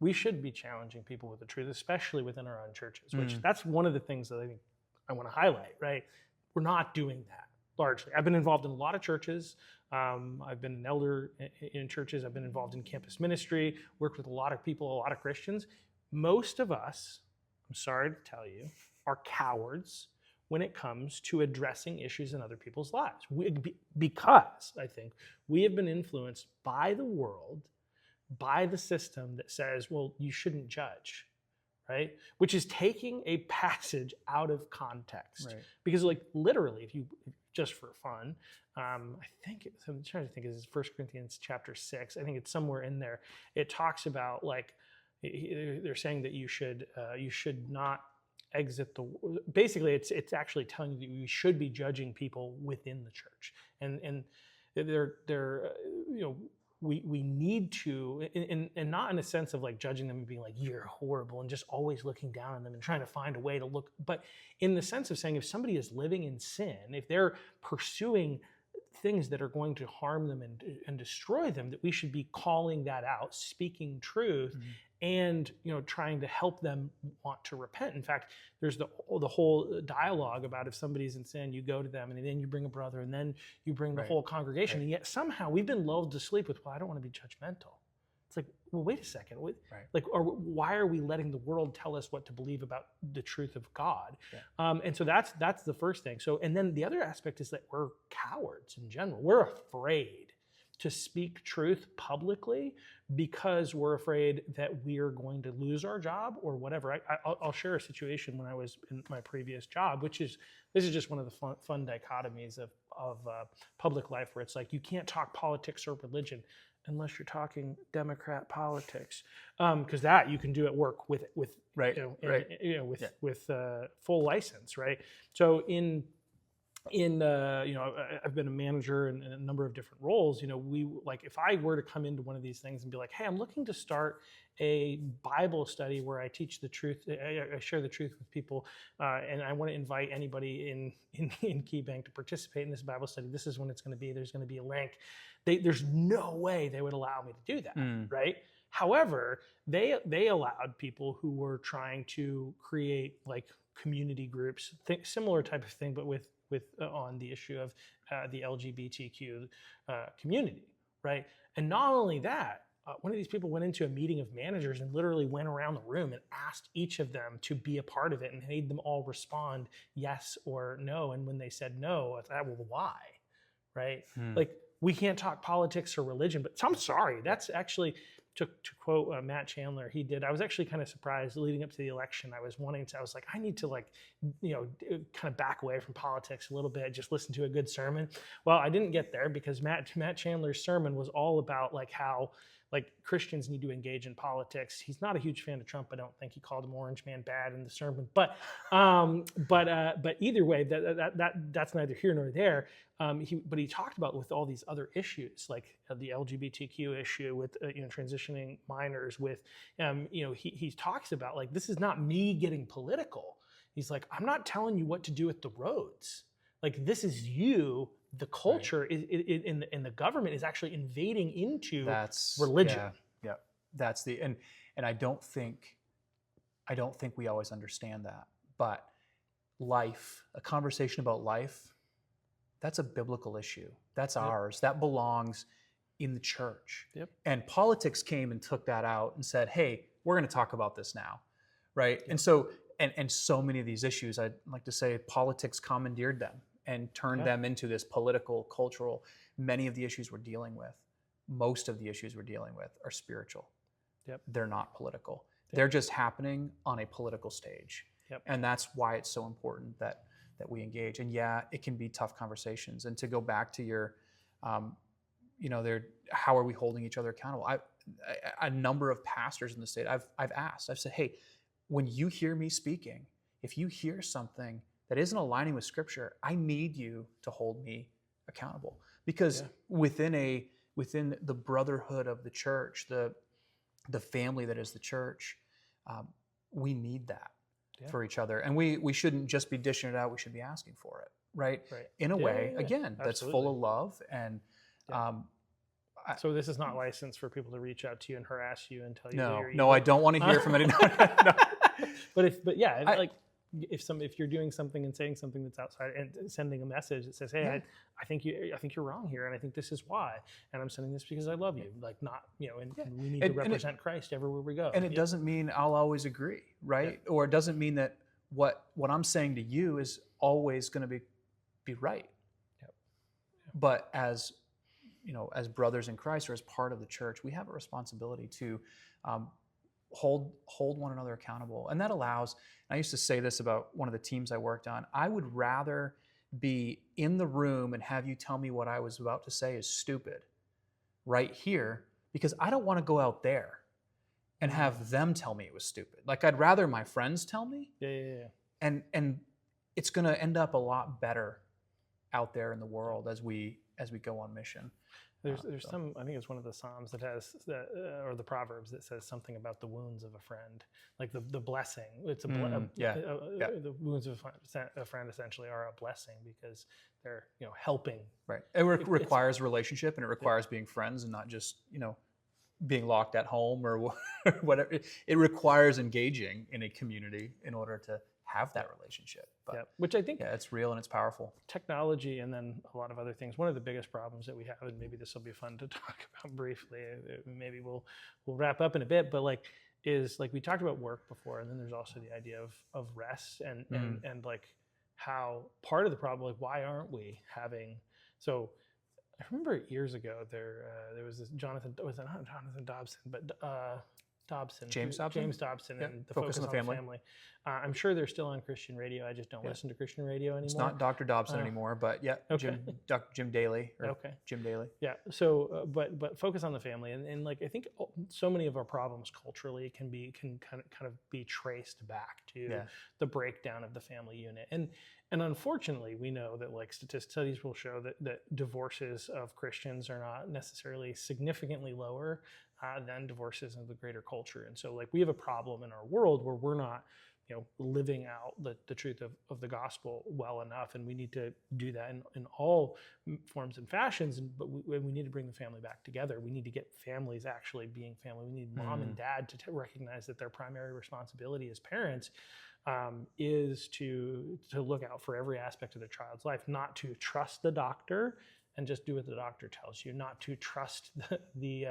Speaker 1: we should be challenging people with the truth, especially within our own churches, which that's one of the things that I think I want to highlight, right? We're not doing that largely. I've been involved in a lot of churches. I've been an elder in churches. I've been involved in campus ministry, worked with a lot of people, a lot of Christians. Most of us, I'm sorry to tell you, are cowards when it comes to addressing issues in other people's lives. Because I think we have been influenced by the world, by the system that says, well, you shouldn't judge, right? Which is taking a passage out of context. Right. Because like literally, if you, just for fun, I'm trying to think, is 1 Corinthians chapter 6. I think it's somewhere in there. It talks about like, they're saying that you should not exit basically it's actually telling you that we should be judging people within the church, and we need to, and not in a sense of like judging them and being like, you're horrible, and just always looking down on them and trying to find a way to look, but in the sense of saying, if somebody is living in sin, if they're pursuing things that are going to harm them and destroy them, that we should be calling that out, speaking truth, and trying to help them want to repent. In fact, there's the whole dialogue about if somebody's in sin, you go to them, and then you bring a brother, and then you bring the whole congregation. And yet somehow we've been lulled to sleep with, well, I don't want to be judgmental. It's like, well, wait a second. Why are we letting the world tell us what to believe about the truth of God? And so that's the first thing. So, and then the other aspect is that we're cowards in general. We're afraid to speak truth publicly because we're afraid that we're going to lose our job or whatever. I'll share a situation when I was in my previous job, this is just one of the fun dichotomies of public life, where it's like, you can't talk politics or religion unless you're talking Democrat politics, because that you can do at work with full license, right? So I've been a manager in a number of different roles. If I were to come into one of these things and be like, hey, I'm looking to start a Bible study where I teach the truth, I share the truth with people, and I want to invite anybody in KeyBank to participate in this Bible study. This is when it's going to be. There's going to be a link. There's to way they would allow me to do that, right? However, they allowed people who were trying to create like community groups, similar type of thing, but with on the issue of the LGBTQ community, right? And not only that, one of these people went into a meeting of managers and literally went around the room and asked each of them to be a part of it and made them all respond yes or no. And when they said no, I thought, well, why, right? Like, we can't talk politics or religion, but I'm sorry, that's actually, to quote Matt Chandler, I was actually kind of surprised leading up to the election. I was like, I need to kind of back away from politics a little bit, just listen to a good sermon. Well, I didn't get there because Matt Chandler's sermon was all about like how like Christians need to engage in politics. He's not a huge fan of Trump. I don't think he called him Orange Man bad in the sermon, but either way, that's neither here nor there. He talked about with all these other issues, like the LGBTQ issue with transitioning minors. With he talks about like, this is not me getting political. He's like, I'm not telling you what to do with the roads. Like, this is you. The culture is in the government is actually invading into religion.
Speaker 2: Yeah. That's and I don't think we always understand that. But life, a conversation about life, that's a biblical issue. That's
Speaker 1: Yep.
Speaker 2: ours. That belongs in the church.
Speaker 1: Yep.
Speaker 2: And politics came and took that out and said, hey, we're going to talk about this now. Right.
Speaker 1: Yep.
Speaker 2: And so, and so many of these issues, I'd like to say politics commandeered them and turned them into this political, cultural. Many of the issues we're dealing with, most of the issues we're dealing with are spiritual.
Speaker 1: Yep.
Speaker 2: They're not political.
Speaker 1: Yep.
Speaker 2: They're just happening on a political stage.
Speaker 1: Yep.
Speaker 2: And that's why it's so important that we engage. And yeah, it can be tough conversations. And to go back to your, how are we holding each other accountable? A number of pastors in the state, I've said, hey, when you hear me speaking, if you hear something that isn't aligning with Scripture, I need you to hold me accountable. Because within the brotherhood of the church, the family that is the church, we need that for each other. And we shouldn't just be dishing it out, we should be asking for it, right? In a way, again, that's full of love. And
Speaker 1: so this is not licensed for people to reach out to you and harass you and tell you
Speaker 2: No, I don't want to hear from anyone. No.
Speaker 1: If you're doing something and saying something that's outside and sending a message that says, hey, I think you're wrong here, and I think this is why, and I'm sending this because I love you, and we need to represent Christ everywhere we go.
Speaker 2: And it doesn't mean I'll always agree, right? Or it doesn't mean that what I'm saying to you is always going to be right. But as brothers in Christ or as part of the church, we have a responsibility to hold one another accountable. And that allows, I used to say this about one of the teams I worked on, I would rather be in the room and have you tell me what I was about to say is stupid right here, because I don't want to go out there and have them tell me it was stupid. Like, I'd rather my friends tell me. And it's going to end up a lot better out there in the world as we go on mission.
Speaker 1: There's some, I think it's one of the Psalms that has, or the Proverbs that says something about the wounds of a friend, like the blessing. It's the wounds of a friend essentially are a blessing because they're helping.
Speaker 2: Right. It requires relationship, and it requires being friends and not just being locked at home or whatever. It requires engaging in a community in order to have that relationship. But
Speaker 1: which I think
Speaker 2: it's real and it's powerful.
Speaker 1: Technology and then a lot of other things. One of the biggest problems that we have, and maybe this will be fun to talk about briefly, maybe we'll wrap up in a bit, but is we talked about work before, and then there's also the idea of rest and how part of the problem, why aren't we having, so I remember years ago there was this Jonathan Dobson, but James Dobson, and the Focus on the Family. I'm sure they're still on Christian radio. I just don't listen to Christian radio anymore.
Speaker 2: It's not Dr. Dobson anymore, but Dr. Jim Daly. Jim Daly.
Speaker 1: Yeah. So, but Focus on the Family, and I think so many of our problems culturally can kind of be traced back to the breakdown of the family unit. And unfortunately, we know that studies will show that divorces of Christians are not necessarily significantly lower than divorces in the greater culture. And so we have a problem in our world where we're not living out the truth of the gospel well enough, and we need to do that in all forms and fashions, but we need to bring the family back together. We need to get families actually being family. We need mom and dad to recognize that their primary responsibility as parents is to look out for every aspect of their child's life, not to trust the doctor and just do what the doctor tells you, not to trust the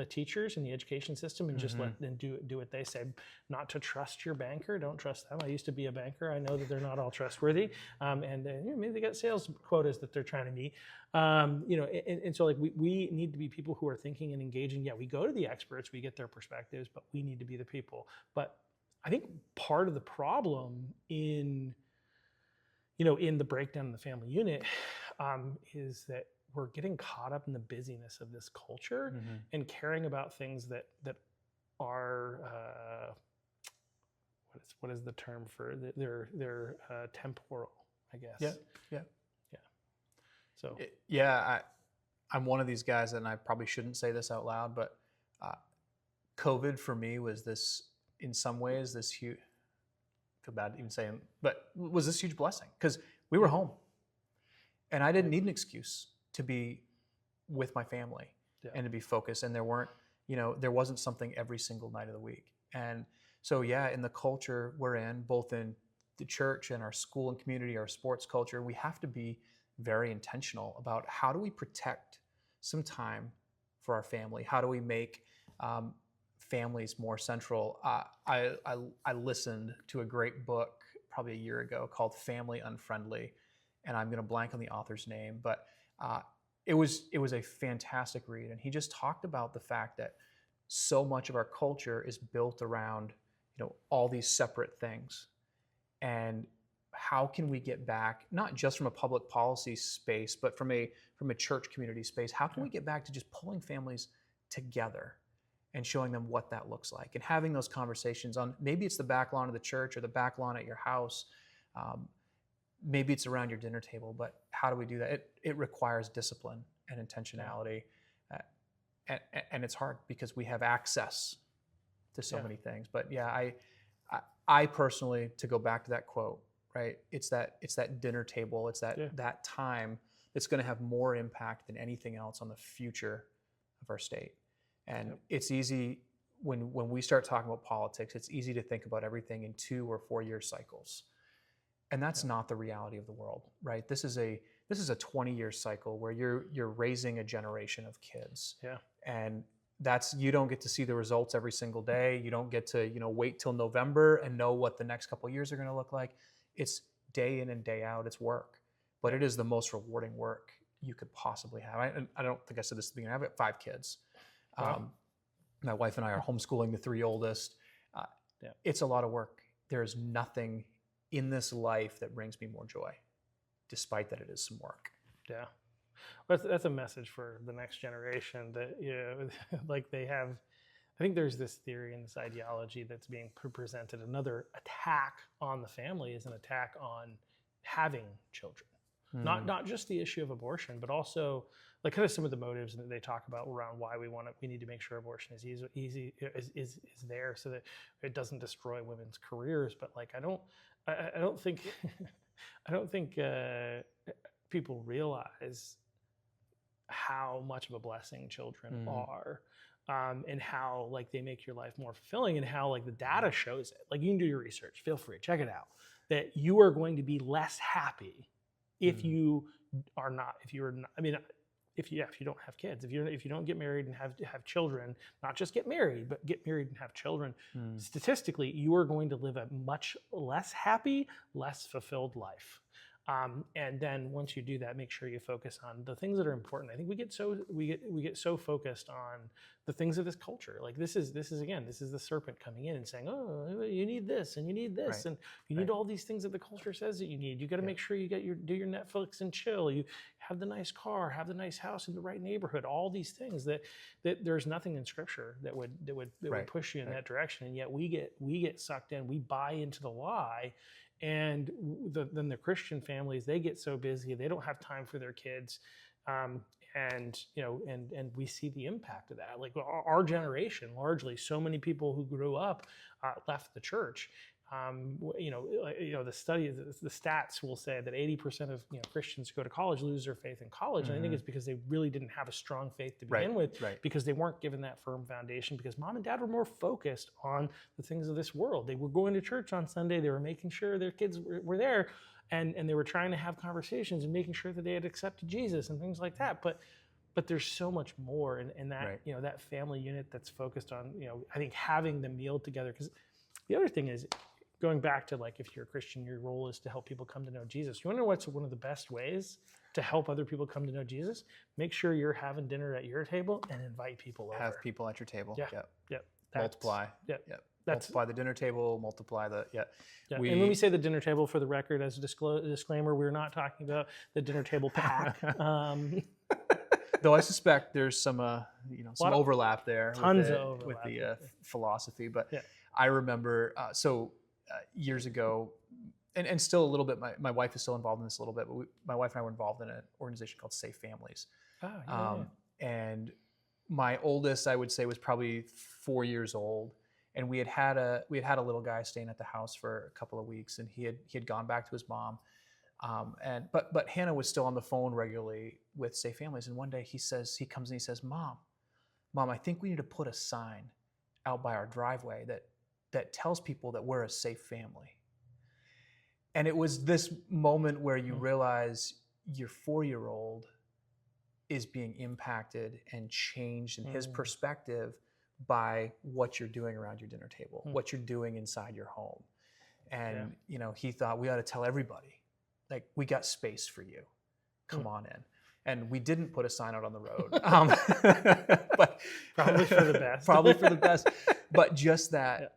Speaker 1: teachers in the education system and just let them do what they say, not to trust your banker. Don't trust them. I used to be a banker. I know that they're not all trustworthy, and maybe they got sales quotas that they're trying to meet. And so we need to be people who are thinking and engaging. Yeah, we go to the experts, we get their perspectives, but we need to be the people. But I think part of the problem in the breakdown of the family unit is that we're getting caught up in the busyness of this culture and caring about things that are what is the term for they're temporal, I guess.
Speaker 2: Yeah.
Speaker 1: So
Speaker 2: I'm one of these guys, and I probably shouldn't say this out loud, but COVID for me was this, in some ways, this huge. Feel bad even saying, but was this huge blessing because we were home. And I didn't need an excuse to be with my family and to be focused. And there wasn't something every single night of the week. And so, in the culture we're in, both in the church and our school and community, our sports culture, we have to be very intentional about how do we protect some time for our family? How do we make families more central? I listened to a great book probably a year ago called Family Unfriendly, and I'm going to blank on the author's name, but it was a fantastic read. And he just talked about the fact that so much of our culture is built around, all these separate things. And how can we get back, not just from a public policy space, but from a church community space, how can we get back to just pulling families together and showing them what that looks like, and having those conversations on, maybe it's the back lawn of the church or the back lawn at your house, maybe it's around your dinner table, but how do we do that? It requires discipline and intentionality, and it's hard because we have access to so many things. But yeah, I personally, to go back to that quote, right? It's that dinner table. It's that time that's going to have more impact than anything else on the future of our state. And it's easy when we start talking about politics, it's easy to think about everything in 2 or 4 year cycles. And that's not the reality of the world, right? This is a 20-year cycle where you're raising a generation of kids. Yeah. And you don't get to see the results every single day. You don't get to, wait till November and know what the next couple of years are going to look like. It's day in and day out. It's work, but it is the most rewarding work you could possibly have. I don't think I said this at the beginning. I've got 5 kids. Wow. My wife and I are homeschooling the 3 oldest. It's a lot of work. There's nothing in this life that brings me more joy, despite that it is some work.
Speaker 1: Yeah. That's a message for the next generation that, like they have. I think there's this theory and this ideology that's being presented. Another attack on the family is an attack on having children. Not just the issue of abortion, but also like kind of some of the motives that they talk about around why we need to make sure abortion is is there so that it doesn't destroy women's careers. But like I don't think people realize how much of a blessing children are, and how like they make your life more fulfilling, and how like the data shows it. Like you can do your research, feel free, check it out, that you are going to be less happy if you are not, if you don't have kids, if you don't get married and have children, not just get married, but get married and have children, statistically, you are going to live a much less happy, less fulfilled life. And then once you do that, make sure you focus on the things that are important. I think we get so focused on the things of this culture. Like this is the serpent coming in and saying, oh, you need this and you need this, and you need all these things that the culture says that you need. You got to make sure you do your Netflix and chill. You have the nice car, have the nice house in the right neighborhood. All these things that there's nothing in Scripture that would push you in that direction. And yet we get sucked in. We buy into the lie. And then the Christian families, they get so busy, they don't have time for their kids, and we see the impact of that. Like our generation, largely, so many people who grew up left the church. The stats will say that 80% of Christians who go to college lose their faith in college, and I think it's because they really didn't have a strong faith to begin with, because they weren't given that firm foundation. Because mom and dad were more focused on the things of this world. They were going to church on Sunday. They were making sure their kids were there, and they were trying to have conversations and making sure that they had accepted Jesus and things like that. But there's so much more in that that family unit that's focused on I think having the meal together. Because the other thing is, going back to like, if you're a Christian, your role is to help people come to know Jesus. You want to know what's one of the best ways to help other people come to know Jesus? Make sure you're having dinner at your table and invite people over.
Speaker 2: Have people at your table.
Speaker 1: Yep.
Speaker 2: Multiply. Yep. Multiply the dinner table, multiply the,
Speaker 1: and when we say the dinner table, for the record, as a disclaimer, we're not talking about the dinner table pack.
Speaker 2: Though I suspect there's some overlap there.
Speaker 1: Tons of overlap
Speaker 2: with the philosophy. But I remember, years ago, and still a little bit, my wife is still involved in this a little bit, but my wife and I were involved in an organization called Safe Families. And my oldest, I would say, was probably 4 years old. And we had a little guy staying at the house for a couple of weeks, and he had gone back to his mom. But Hannah was still on the phone regularly with Safe Families. And one day he comes and he says, Mom, I think we need to put a sign out by our driveway that tells people that we're a safe family. And it was this moment where you realize your 4-year-old is being impacted and changed in his perspective by what you're doing around your dinner table, what you're doing inside your home. And, he thought, we ought to tell everybody, like, we got space for you. Come on in. And we didn't put a sign out on the road. But
Speaker 1: Probably for the best.
Speaker 2: Probably for the best. But just that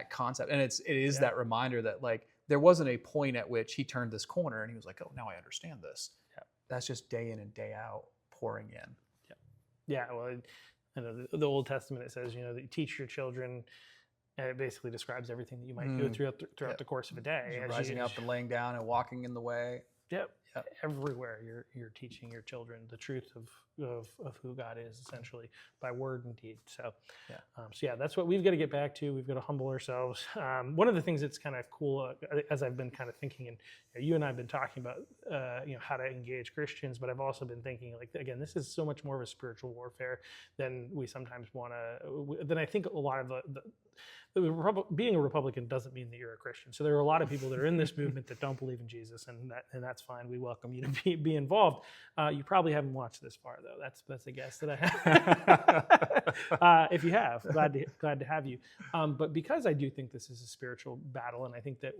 Speaker 2: concept. And it is that reminder that, like, there wasn't a point at which he turned this corner and he was like, oh, now I understand this. Yeah. That's just day in and day out pouring in.
Speaker 1: Yeah. Well, the Old Testament, it says, that you teach your children, and it basically describes everything that you might do throughout the course of a day.
Speaker 2: Rising up and laying down and walking in the way.
Speaker 1: Yep. Everywhere you're teaching your children the truth of who God is, essentially, by word and deed. So that's what we've got to get back to. We've got to humble ourselves. One of the things that's kind of cool, as I've been kind of thinking, and you and I have been talking about how to engage Christians, but I've also been thinking, like, again, this is so much more of a spiritual warfare than we sometimes want to. Than I think a lot of being a Republican doesn't mean that you're a Christian. So there are a lot of people that are in this movement that don't believe in Jesus, and that's fine. We welcome you to be involved. You probably haven't watched this far, though. That's a guess that I have. If you have, glad to have you. But because I do think this is a spiritual battle, and I think that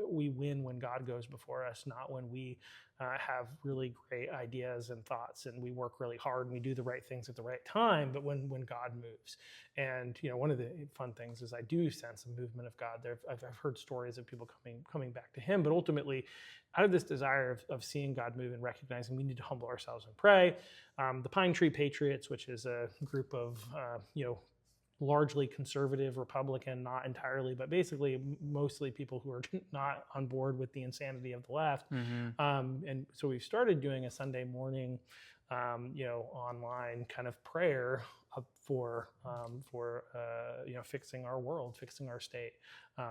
Speaker 1: we win when God goes before us, not when we have really great ideas and thoughts and we work really hard and we do the right things at the right time, but when God moves. And one of the fun things is I do sense a movement of God there. I've heard stories of people coming back to Him, but ultimately, out of this desire of seeing God move and recognizing we need to humble ourselves and pray, the Pine Tree Patriots, which is a group of largely conservative Republican, not entirely, but basically mostly people who are not on board with the insanity of the left. And so we started doing a Sunday morning, online kind of prayer for fixing our world, fixing our state,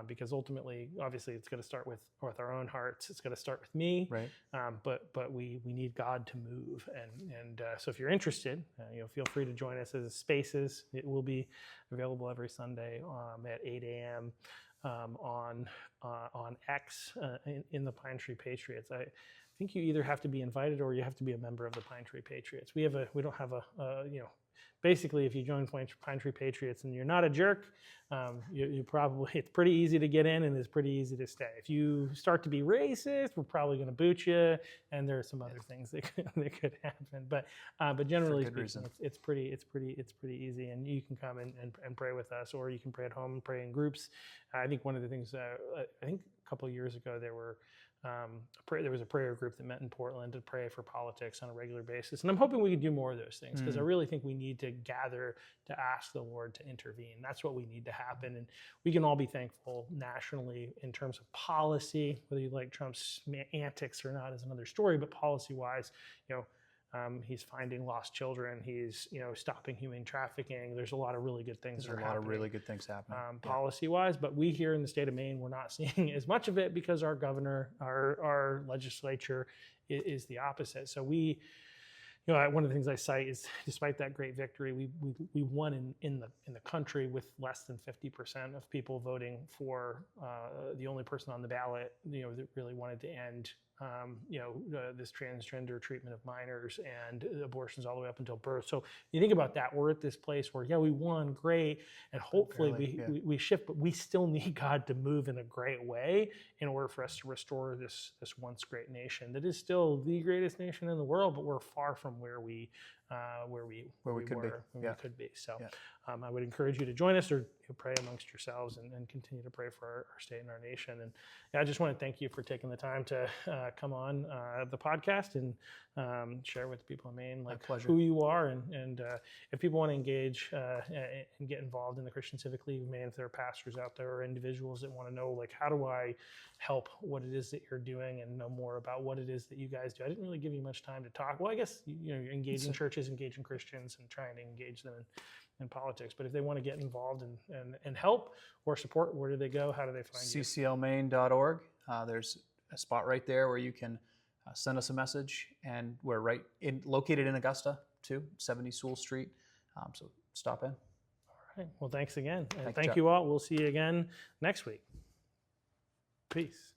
Speaker 1: because ultimately, obviously, it's going to start with our own hearts. It's going to start with me,
Speaker 2: right?
Speaker 1: But we need God to move, and so if you're interested, feel free to join us as Spaces. It will be available every Sunday at 8 a.m. On X in the Pine Tree Patriots. I think you either have to be invited or you have to be a member of the Pine Tree Patriots. We don't have basically, if you join Pine Tree Patriots and you're not a jerk, you probably, it's pretty easy to get in and it's pretty easy to stay. If you start to be racist, we're probably going to boot you, and there are some other things that could happen. But generally speaking, it's pretty easy, and you can come and pray with us, or you can pray at home and pray in groups. I think one of the things I think a couple of years ago there was a prayer group that met in Portland to pray for politics on a regular basis. And I'm hoping we can do more of those things, because I really think we need to gather to ask the Lord to intervene. That's what we need to happen. And we can all be thankful nationally in terms of policy. Whether you like Trump's antics or not is another story, but policy-wise, he's finding lost children. He's, stopping human trafficking. There's a lot of really good things.
Speaker 2: There's a lot of really good things happening
Speaker 1: policy-wise. But we here in the state of Maine, we're not seeing as much of it because our governor, our legislature is the opposite. So we, one of the things I cite is, despite that great victory, we won in the country with less than 50% of people voting for the only person on the ballot, that really wanted to end this transgender treatment of minors and abortions all the way up until birth. So you think about that, we're at this place where, we won, great, and hopefully we shift, but we still need God to move in a great way in order for us to restore this once great nation that is still the greatest nation in the world, but we're far from where we could be. So I would encourage you to join us, or pray amongst yourselves and continue to pray for our state and our nation. And I just want to thank you for taking the time to come on the podcast and share with the people in Maine who you are. And if people want to engage and get involved in the Christian Civic League of Maine, if there are pastors out there or individuals that want to know, how do I help what it is that you're doing and know more about what it is that you guys do? I didn't really give you much time to talk. Well, I guess, you're engaging churches, engaging Christians, and trying to engage them in politics. But if they want to get involved and help or support, where do they go? How do they find you?
Speaker 2: cclmaine.org. There's a spot right there where you can send us a message, and we're located in Augusta too, 70 Sewell Street. So stop in.
Speaker 1: All right. Well, thanks again. And thank you all. We'll see you again next week. Peace.